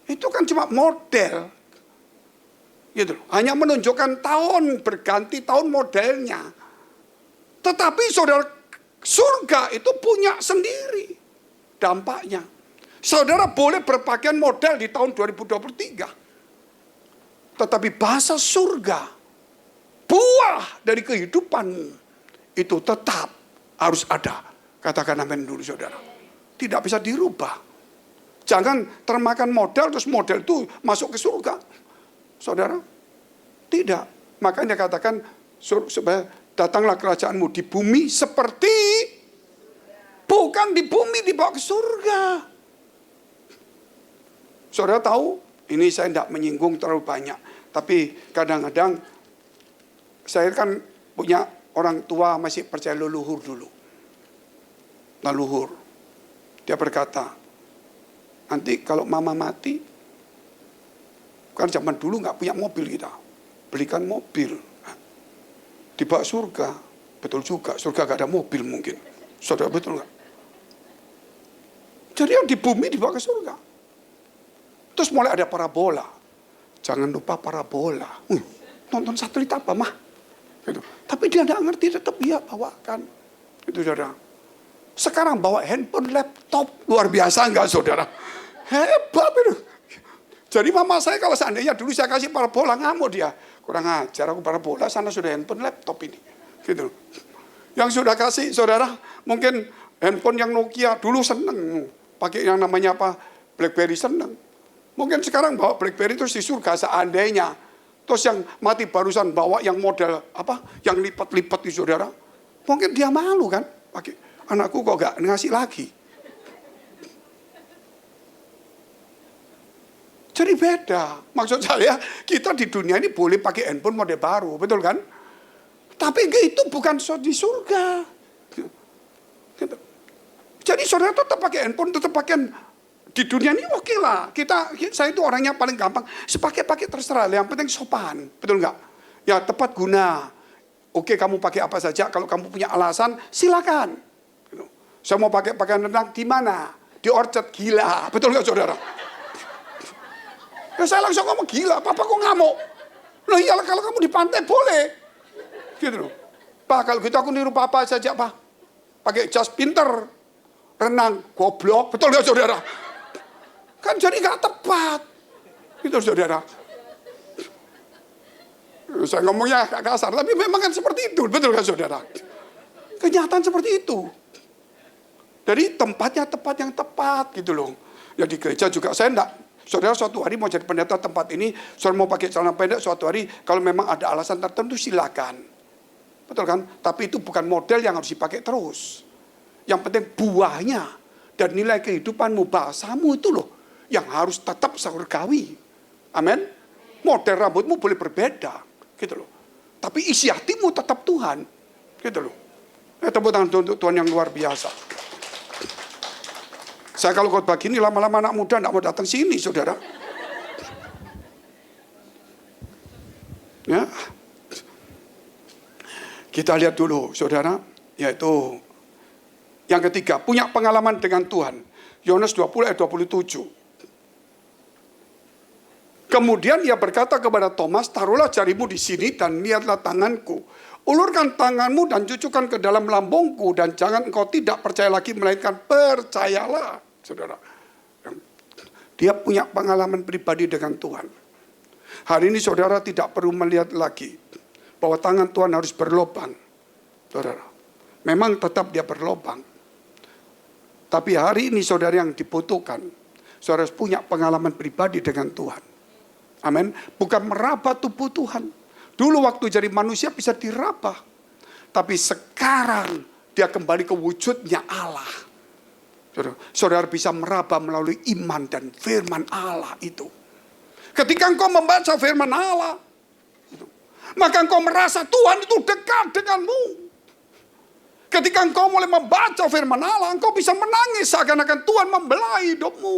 Itu kan cuma model. Gitu. Hanya menunjukkan tahun, berganti tahun modelnya. Tetapi saudara, surga itu punya sendiri dampaknya. Saudara boleh berpakaian model di tahun 2023. Tetapi bahasa surga, buah dari kehidupanmu, itu tetap harus ada. Katakan amin dulu saudara. Tidak bisa dirubah. Jangan termakan model, terus model itu masuk ke surga. Saudara, tidak. Makanya katakan, datanglah kerajaanmu di bumi seperti, bukan di bumi dibawa ke surga. Saudara tahu, ini saya tidak menyinggung terlalu banyak. Tapi kadang-kadang, saya kan punya orang tua masih percaya leluhur dulu. Leluhur. Dia berkata, nanti kalau mama mati, kan zaman dulu nggak punya mobil kita. Belikan mobil. Dibawa surga. Betul juga, surga gak ada mobil mungkin. Saudara betul gak? Jadi yang di bumi dibawa ke surga. Terus mulai ada parabola. Jangan lupa parabola. Nonton satelit apa mah? Gitu. Tapi dia tidak ngerti, tetap dia bawakan. Itu saudara. Sekarang bawa handphone, laptop, luar biasa enggak saudara? Hebat itu. Jadi mama saya kalau seandainya dulu saya kasih parabola, ngamuk dia. Kurang ajar, aku parabola, sana sudah handphone, laptop ini. Gitu. Yang sudah kasih saudara, mungkin handphone yang Nokia dulu seneng. Pakai yang namanya apa? BlackBerry seneng. Mungkin sekarang bawa BlackBerry terus di surga seandainya. Terus yang mati barusan bawa yang model apa? Yang lipat-lipat di saudara. Mungkin dia malu kan? Pakai anakku kok gak ngasih lagi. Jadi beda. Maksud saya kita di dunia ini boleh pakai handphone model baru. Betul kan? Tapi itu bukan di surga. Gitu. Jadi saudara tetap pakai handphone, tetap pakai di dunia ini oke lah. Saya itu orangnya paling gampang. Pakai terserah. Yang penting sopan. Betul nggak? Ya tepat guna. Oke kamu pakai apa saja. Kalau kamu punya alasan silakan. Gitu. Saya mau pakai pakaian renang di mana? Di Orchard. Gila. Betul nggak saudara? Ya saya langsung ngomong gila. Papa kok ngamuk? Loh iyalah kalau kamu di pantai boleh. Gitu loh. Pak kalau gitu aku niru papa saja pak. Pakai jas pinter. Renang. Goblok. Betul nggak saudara? Kan jadi gak tepat. Itu saudara. Saya ngomongnya agak kasar, tapi memang kan seperti itu. Betul kan saudara? Kenyataan seperti itu. Jadi tempatnya tempat yang tepat gitu loh. Ya di gereja juga saya enggak. Saudara suatu hari mau jadi pendeta tempat ini, saudara mau pakai celana pendek suatu hari, kalau memang ada alasan tertentu silakan. Betul kan? Tapi itu bukan model yang harus dipakai terus. Yang penting buahnya dan nilai kehidupanmu, bahasamu itu loh yang harus tetap surgawi. Amin. Model rambutmu boleh berbeda, gitu loh. Tapi isi hatimu tetap Tuhan, gitu loh. Tepuk tangan untuk Tuhan yang luar biasa. Saya kalau khotbah gini lama-lama anak muda tidak mau datang sini, saudara. Ya. Kita lihat dulu, saudara, yaitu yang ketiga, punya pengalaman dengan Tuhan. Yohanes 20 ayat 27. Kemudian ia berkata kepada Thomas, taruhlah jarimu di sini dan lihatlah tanganku. Ulurkan tanganmu dan cucukkan ke dalam lambungku dan jangan engkau tidak percaya lagi melainkan percayalah. Saudara, dia punya pengalaman pribadi dengan Tuhan. Hari ini saudara tidak perlu melihat lagi bahwa tangan Tuhan harus berlobang. Saudara, memang tetap dia berlobang. Tapi hari ini saudara yang dibutuhkan, saudara harus punya pengalaman pribadi dengan Tuhan. Amin. Bukan meraba tubuh Tuhan. Dulu waktu jadi manusia bisa diraba. Tapi sekarang dia kembali ke wujudnya Allah. Saudara bisa meraba melalui iman dan firman Allah itu. Ketika engkau membaca firman Allah, maka engkau merasa Tuhan itu dekat denganmu. Ketika engkau mulai membaca firman Allah, engkau bisa menangis seakan-akan Tuhan membelai hidupmu.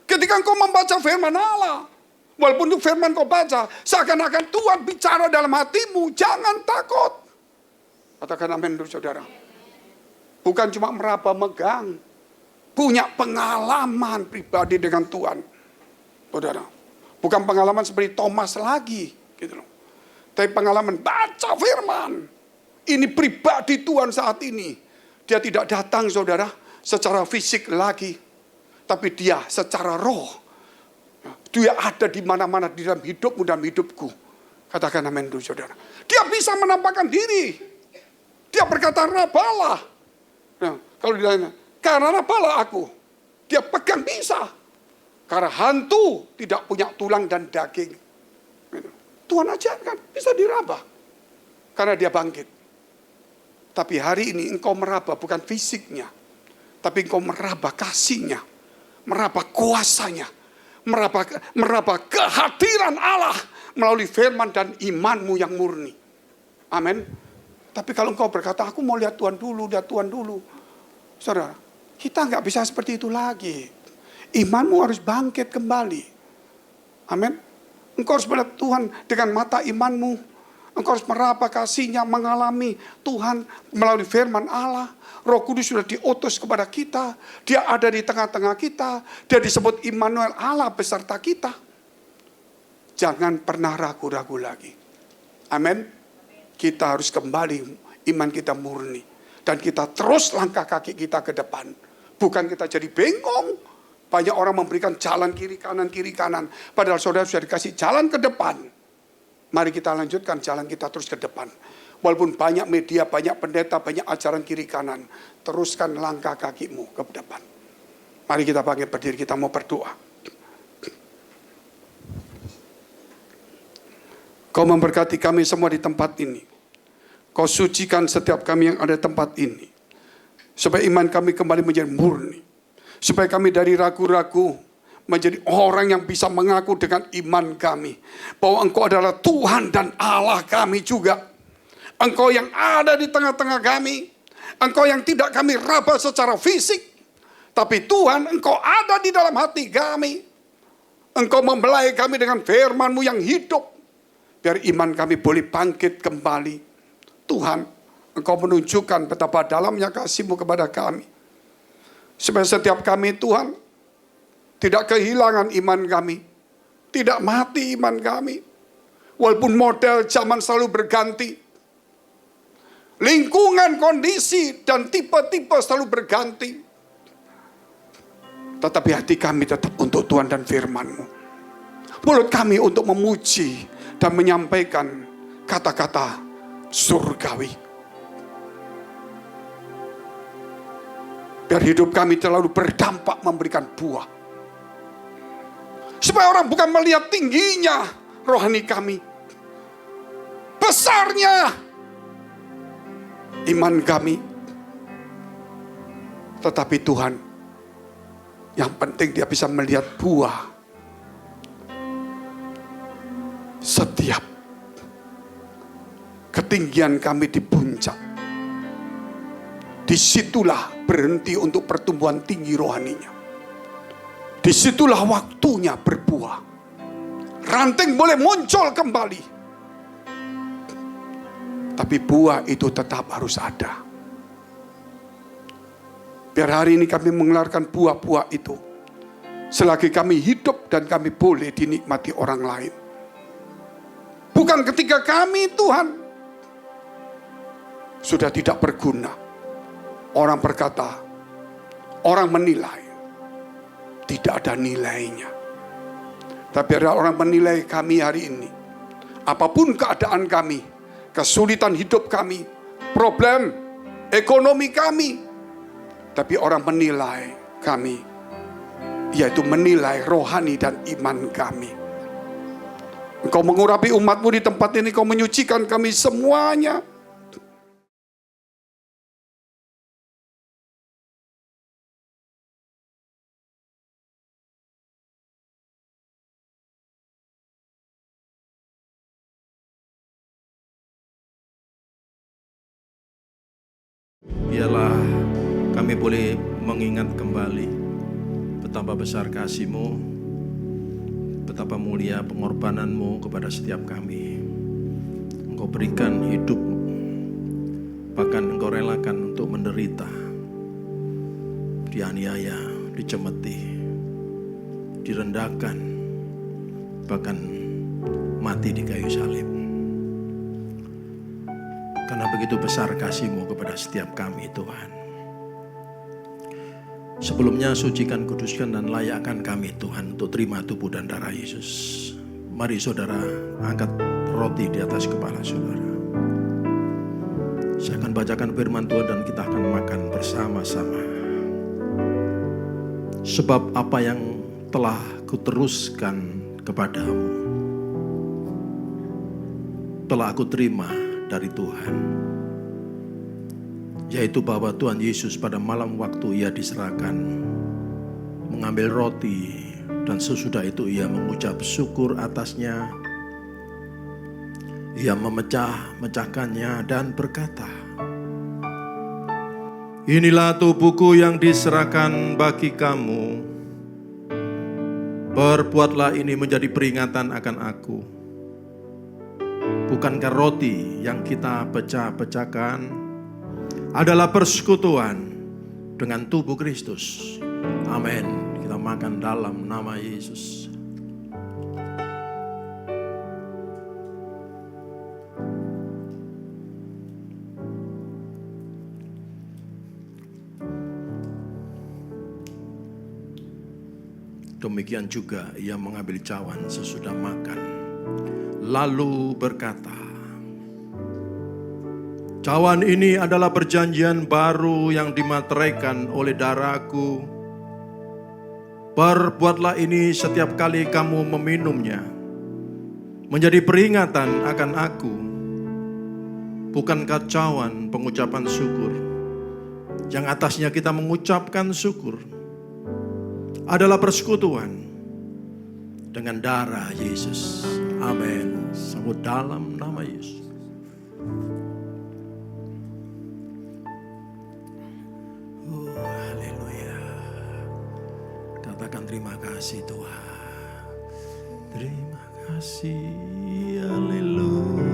Ketika engkau membaca firman Allah, walaupun itu firman kau baca, seakan-akan Tuhan bicara dalam hatimu, jangan takut. Katakan amin dulu saudara. Bukan cuma meraba megang, punya pengalaman pribadi dengan Tuhan. Saudara, bukan pengalaman seperti Thomas lagi, gitu loh. Tapi pengalaman baca firman. Ini pribadi Tuhan saat ini. Dia tidak datang saudara secara fisik lagi, tapi dia secara roh. Dia ada di mana-mana di dalam hidupmu dan hidupku. Katakan amin dulu saudara. Dia bisa menampakkan diri. Dia berkata rabalah. Nah, kalau ditanya, karena rabalah aku. Dia pegang bisa. Karena hantu tidak punya tulang dan daging. Tuhan aja kan bisa diraba. Karena dia bangkit. Tapi hari ini engkau meraba bukan fisiknya. Tapi engkau meraba kasihnya. Meraba kuasanya. Meraba kehadiran Allah melalui firman dan imanmu yang murni. Amin. Tapi kalau engkau berkata, aku mau lihat Tuhan dulu, lihat Tuhan dulu. Saudara, kita nggak bisa seperti itu lagi. Imanmu harus bangkit kembali. Amin. Engkau harus melihat Tuhan dengan mata imanmu. Engkau harus meraba kasihnya, mengalami Tuhan melalui firman Allah. Roh Kudus sudah diutus kepada kita. Dia ada di tengah-tengah kita. Dia disebut Immanuel, Allah beserta kita. Jangan pernah ragu-ragu lagi. Amin. Kita harus kembali, iman kita murni. Dan kita terus langkah kaki kita ke depan. Bukan kita jadi bengong. Banyak orang memberikan jalan kiri kanan. Padahal saudara sudah dikasih jalan ke depan. Mari kita lanjutkan jalan kita terus ke depan. Walaupun banyak media, banyak pendeta, banyak ajaran kiri kanan. Teruskan langkah kakimu ke depan. Mari kita bangkit berdiri, kita mau berdoa. Kau memberkati kami semua di tempat ini. Kau sucikan setiap kami yang ada di tempat ini. Supaya iman kami kembali menjadi murni. Supaya kami dari ragu-ragu menjadi orang yang bisa mengaku dengan iman kami. Bahwa Engkau adalah Tuhan dan Allah kami juga. Engkau yang ada di tengah-tengah kami. Engkau yang tidak kami raba secara fisik. Tapi Tuhan, Engkau ada di dalam hati kami. Engkau membelai kami dengan firman-Mu yang hidup. Biar iman kami boleh bangkit kembali. Tuhan, Engkau menunjukkan betapa dalamnya kasih-Mu kepada kami. Supaya setiap kami, Tuhan, tidak kehilangan iman kami. Tidak mati iman kami. Walaupun model zaman selalu berganti. Lingkungan, kondisi, dan tipe-tipe selalu berganti. Tetapi hati kami tetap untuk Tuhan dan firman-Mu. Mulut kami untuk memuji dan menyampaikan kata-kata surgawi. Biar hidup kami terlalu berdampak memberikan buah. Supaya orang bukan melihat tingginya rohani kami. Besarnya iman kami. Tetapi Tuhan, yang penting dia bisa melihat buah. Setiap ketinggian kami di puncak, disitulah berhenti untuk pertumbuhan tinggi rohaninya. Disitulah waktunya berbuah. Ranting boleh muncul kembali, tapi buah itu tetap harus ada. Biar hari ini kami mengeluarkan buah-buah itu, selagi kami hidup dan kami boleh dinikmati orang lain. Bukan ketika kami, Tuhan, sudah tidak berguna. Orang berkata, orang menilai, tidak ada nilainya. Tapi ada orang menilai kami hari ini. Apapun keadaan kami, kesulitan hidup kami, problem ekonomi kami. Tapi orang menilai kami, yaitu menilai rohani dan iman kami. Engkau mengurapi umat-Mu di tempat ini, Kau menyucikan kami semuanya. Biarlah kami boleh mengingat kembali betapa besar kasih-Mu, betapa mulia pengorbanan-Mu kepada setiap kami. Engkau berikan hidup, bahkan Engkau relakan untuk menderita, dianiaya, dicemeti, direndahkan, bahkan mati di kayu salib. Karena begitu besar kasih-Mu kepada setiap kami, Tuhan. Sebelumnya sucikan, kuduskan, dan layakkan kami, Tuhan, untuk terima tubuh dan darah Yesus. Mari saudara angkat roti di atas kepala saudara. Saya akan bacakan firman Tuhan dan kita akan makan bersama-sama. Sebab apa yang telah kuteruskan kepadamu, telah aku terima dari Tuhan, yaitu bahwa Tuhan Yesus pada malam waktu Ia diserahkan, mengambil roti, dan sesudah itu Ia mengucap syukur atasnya. Ia memecahkannya dan berkata, "Inilah tubuhku yang diserahkan bagi kamu. Perbuatlah ini menjadi peringatan akan aku." Bukankah roti yang kita pecah-pecahkan adalah persekutuan dengan tubuh Kristus? Amin. Kita makan dalam nama Yesus. demikian juga ia mengambil cawan sesudah makan. Lalu berkata, cawan ini adalah perjanjian baru yang dimateraikan oleh darahku. Perbuatlah ini setiap kali kamu meminumnya, menjadi peringatan akan aku. Bukankah cawan pengucapan syukur, yang atasnya kita mengucapkan syukur, adalah persekutuan dengan darah Yesus. Amin. Sambut dalam nama Yesus. Haleluya. Katakan terima kasih Tuhan. Terima kasih. Haleluya.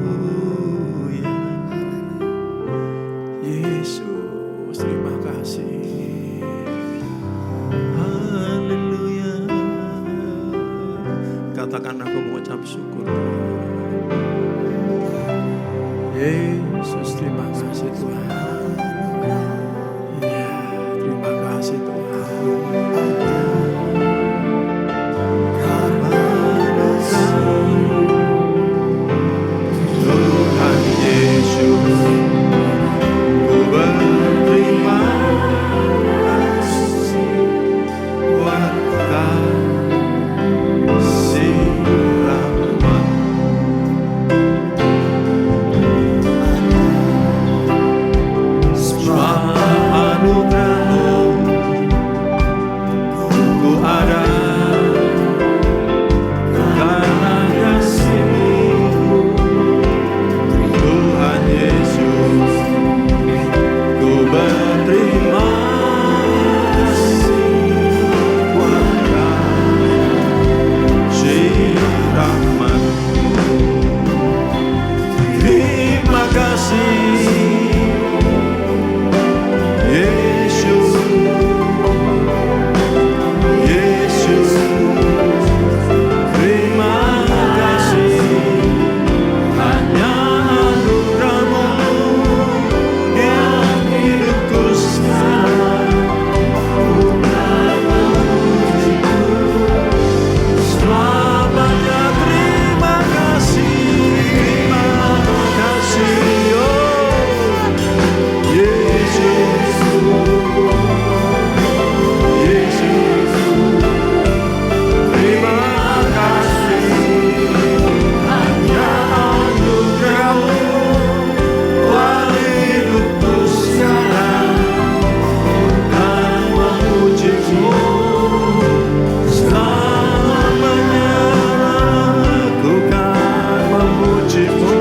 Yesus, terima kasih. Haleluya. Katakan aku mengucap syukur. Yesus, terima kasih Tuhan. Ya, terima kasih Tuhan. Tuhan Yesus, ku berterima kasih buat kasih rahmat. Semua anugerah-Mu ku ada karena kasih-Mu. Tuhan Yesus, ku berterima kasih buat kasih rahmat-Mu. Terima kasih Yesus, Yesus, terima kasih. Hanya anugerah-Mu yang hidupku sekarang. Selamanya terima kasih, terima kasih, oh Yesus, Yesus, terima kasih. Hanya anugerah-Mu buat hidupku sekarang, dan memuji-Mu selamanya. Aku kan memuji-Mu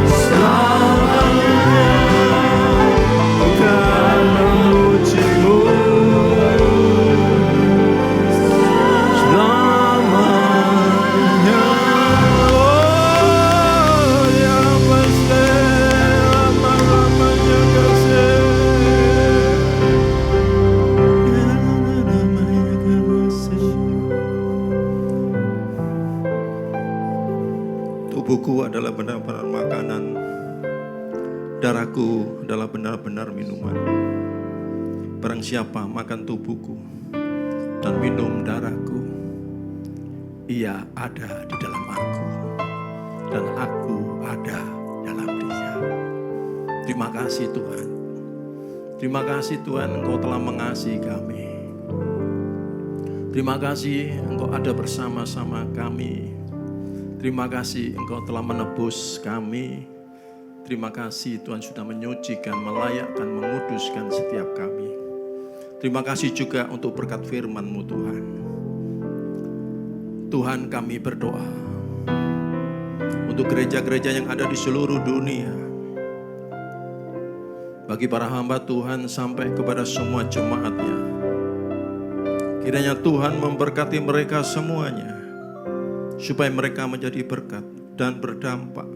selamanya. Aku kan memuji-Mu selamanya. Oh, yang pasti lama-lamanya kasih. Lama-lamanya kasih. Tubuhku adalah benar-benar makanan, darahku adalah benar-benar minuman. Barang siapa makan tubuhku dan minum darahku, ia ada di dalam aku, dan aku ada dalam dia. Terima kasih Tuhan. Terima kasih Tuhan, Engkau telah mengasihi kami. Terima kasih Engkau ada bersama-sama kami. Terima kasih Engkau telah menebus kami. Terima kasih Tuhan sudah menyucikan, melayakkan, menguduskan setiap kami. Terima kasih juga untuk berkat firman-Mu Tuhan. Tuhan, kami berdoa untuk gereja-gereja yang ada di seluruh dunia. Bagi para hamba Tuhan sampai kepada semua jemaatnya. Kiranya Tuhan memberkati mereka semuanya, supaya mereka menjadi berkat dan berdampak,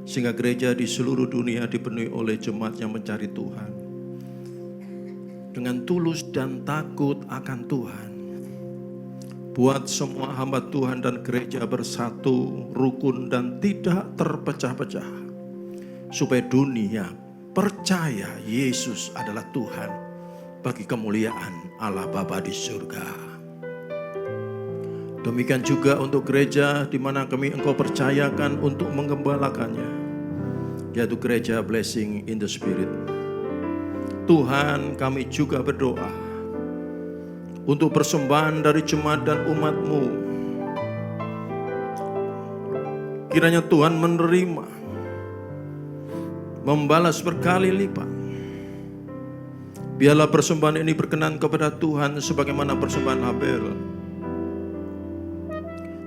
sehingga gereja di seluruh dunia dipenuhi oleh jemaat yang mencari Tuhan dengan tulus dan takut akan Tuhan. Buat semua hamba Tuhan dan gereja bersatu, rukun dan tidak terpecah-pecah, supaya dunia percaya Yesus adalah Tuhan bagi kemuliaan Allah Bapa di surga. Demikian juga untuk gereja di mana Engkau percayakan untuk menggembalakannya, yaitu gereja Blessing in the Spirit. Tuhan, kami juga berdoa untuk persembahan dari jemaat dan umat-Mu. Kiranya Tuhan menerima, membalas berkali lipat. Biarlah persembahan ini berkenan kepada Tuhan sebagaimana persembahan Habel.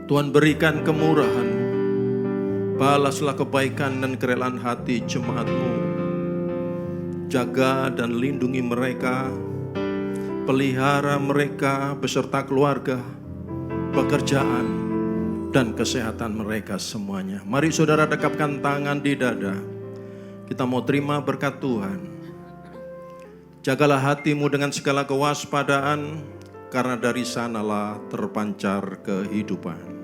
Tuhan, berikan kemurahan, balaslah kebaikan dan kerelaan hati jemaat-Mu. Jaga dan lindungi mereka, pelihara mereka beserta keluarga, pekerjaan, dan kesehatan mereka semuanya. Mari saudara dekapkan tangan di dada. Kita mau terima berkat Tuhan. Jagalah hatimu dengan segala kewaspadaan, karena dari sanalah terpancar kehidupan.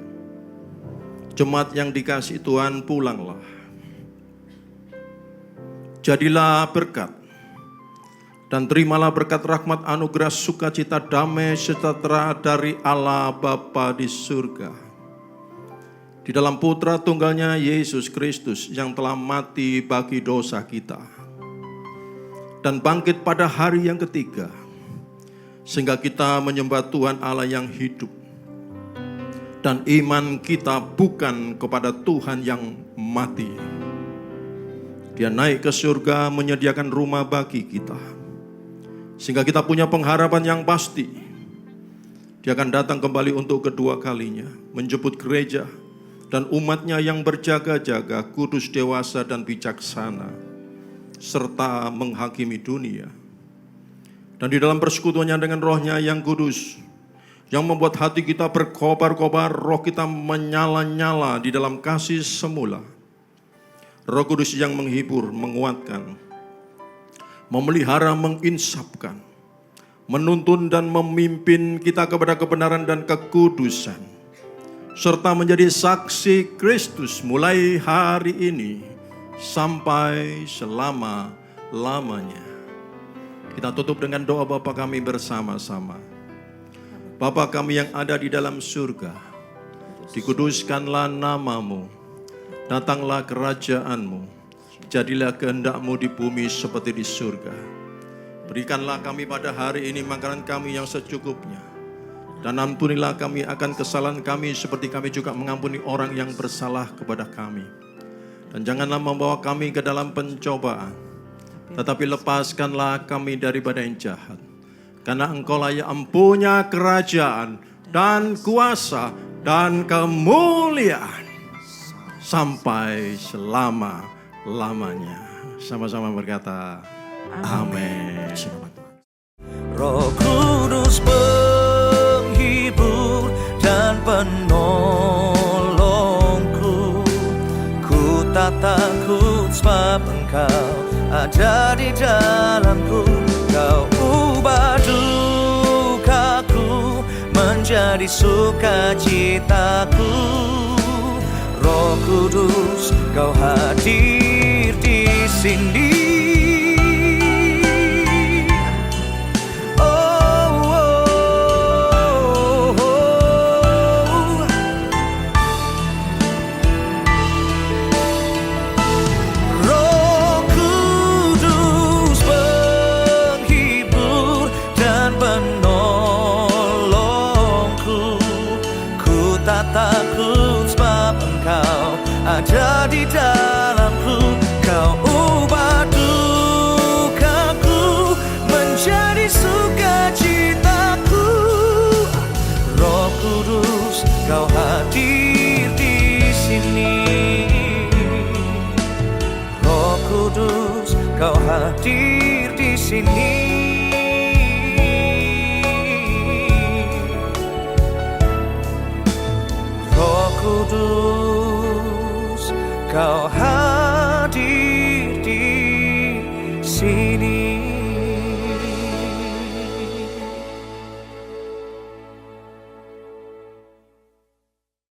Jemaat yang dikasihi Tuhan, pulanglah. Jadilah berkat dan terimalah berkat rahmat anugerah sukacita damai sejahtera dari Allah Bapa di surga. Di dalam Putra Tunggalnya Yesus Kristus yang telah mati bagi dosa kita dan bangkit pada hari yang ketiga, sehingga kita menyembah Tuhan Allah yang hidup. Dan iman kita bukan kepada Tuhan yang mati. Dia naik ke surga menyediakan rumah bagi kita, sehingga kita punya pengharapan yang pasti. Dia akan datang kembali untuk kedua kalinya, menjemput gereja dan umatnya yang berjaga-jaga, kudus, dewasa, dan bijaksana, serta menghakimi dunia. Dan di dalam persekutuannya dengan Roh-Nya yang kudus, yang membuat hati kita berkobar-kobar, roh kita menyala-nyala di dalam kasih semula. Roh Kudus yang menghibur, menguatkan, memelihara, menginsapkan, menuntun dan memimpin kita kepada kebenaran dan kekudusan, serta menjadi saksi Kristus mulai hari ini sampai selama-lamanya. Kita tutup dengan doa Bapa kami bersama-sama. Bapa kami yang ada di dalam surga, dikuduskanlah nama-Mu, datanglah kerajaan-Mu, jadilah kehendak-Mu di bumi seperti di surga. Berikanlah kami pada hari ini makanan kami yang secukupnya, dan ampunilah kami akan kesalahan kami seperti kami juga mengampuni orang yang bersalah kepada kami. Dan janganlah membawa kami ke dalam pencobaan, tetapi lepaskanlah kami daripada yang jahat. Karena Engkaulah yang punya kerajaan dan kuasa dan kemuliaan sampai selama-lamanya. Sama-sama berkata, amin. Roh Kudus penghibur dan penolongku, ku tak takut sebab Engkau ada di dalamku. Kau ubah dukaku menjadi sukacitaku. Roh Kudus, Kau hadir di sini. Ada di dalamku, Kau ubah dukaku menjadi sukacitaku. Roh Kudus, Kau hadir di sini. Roh Kudus, Kau hadir di sini. Roh Kudus, Kau hadir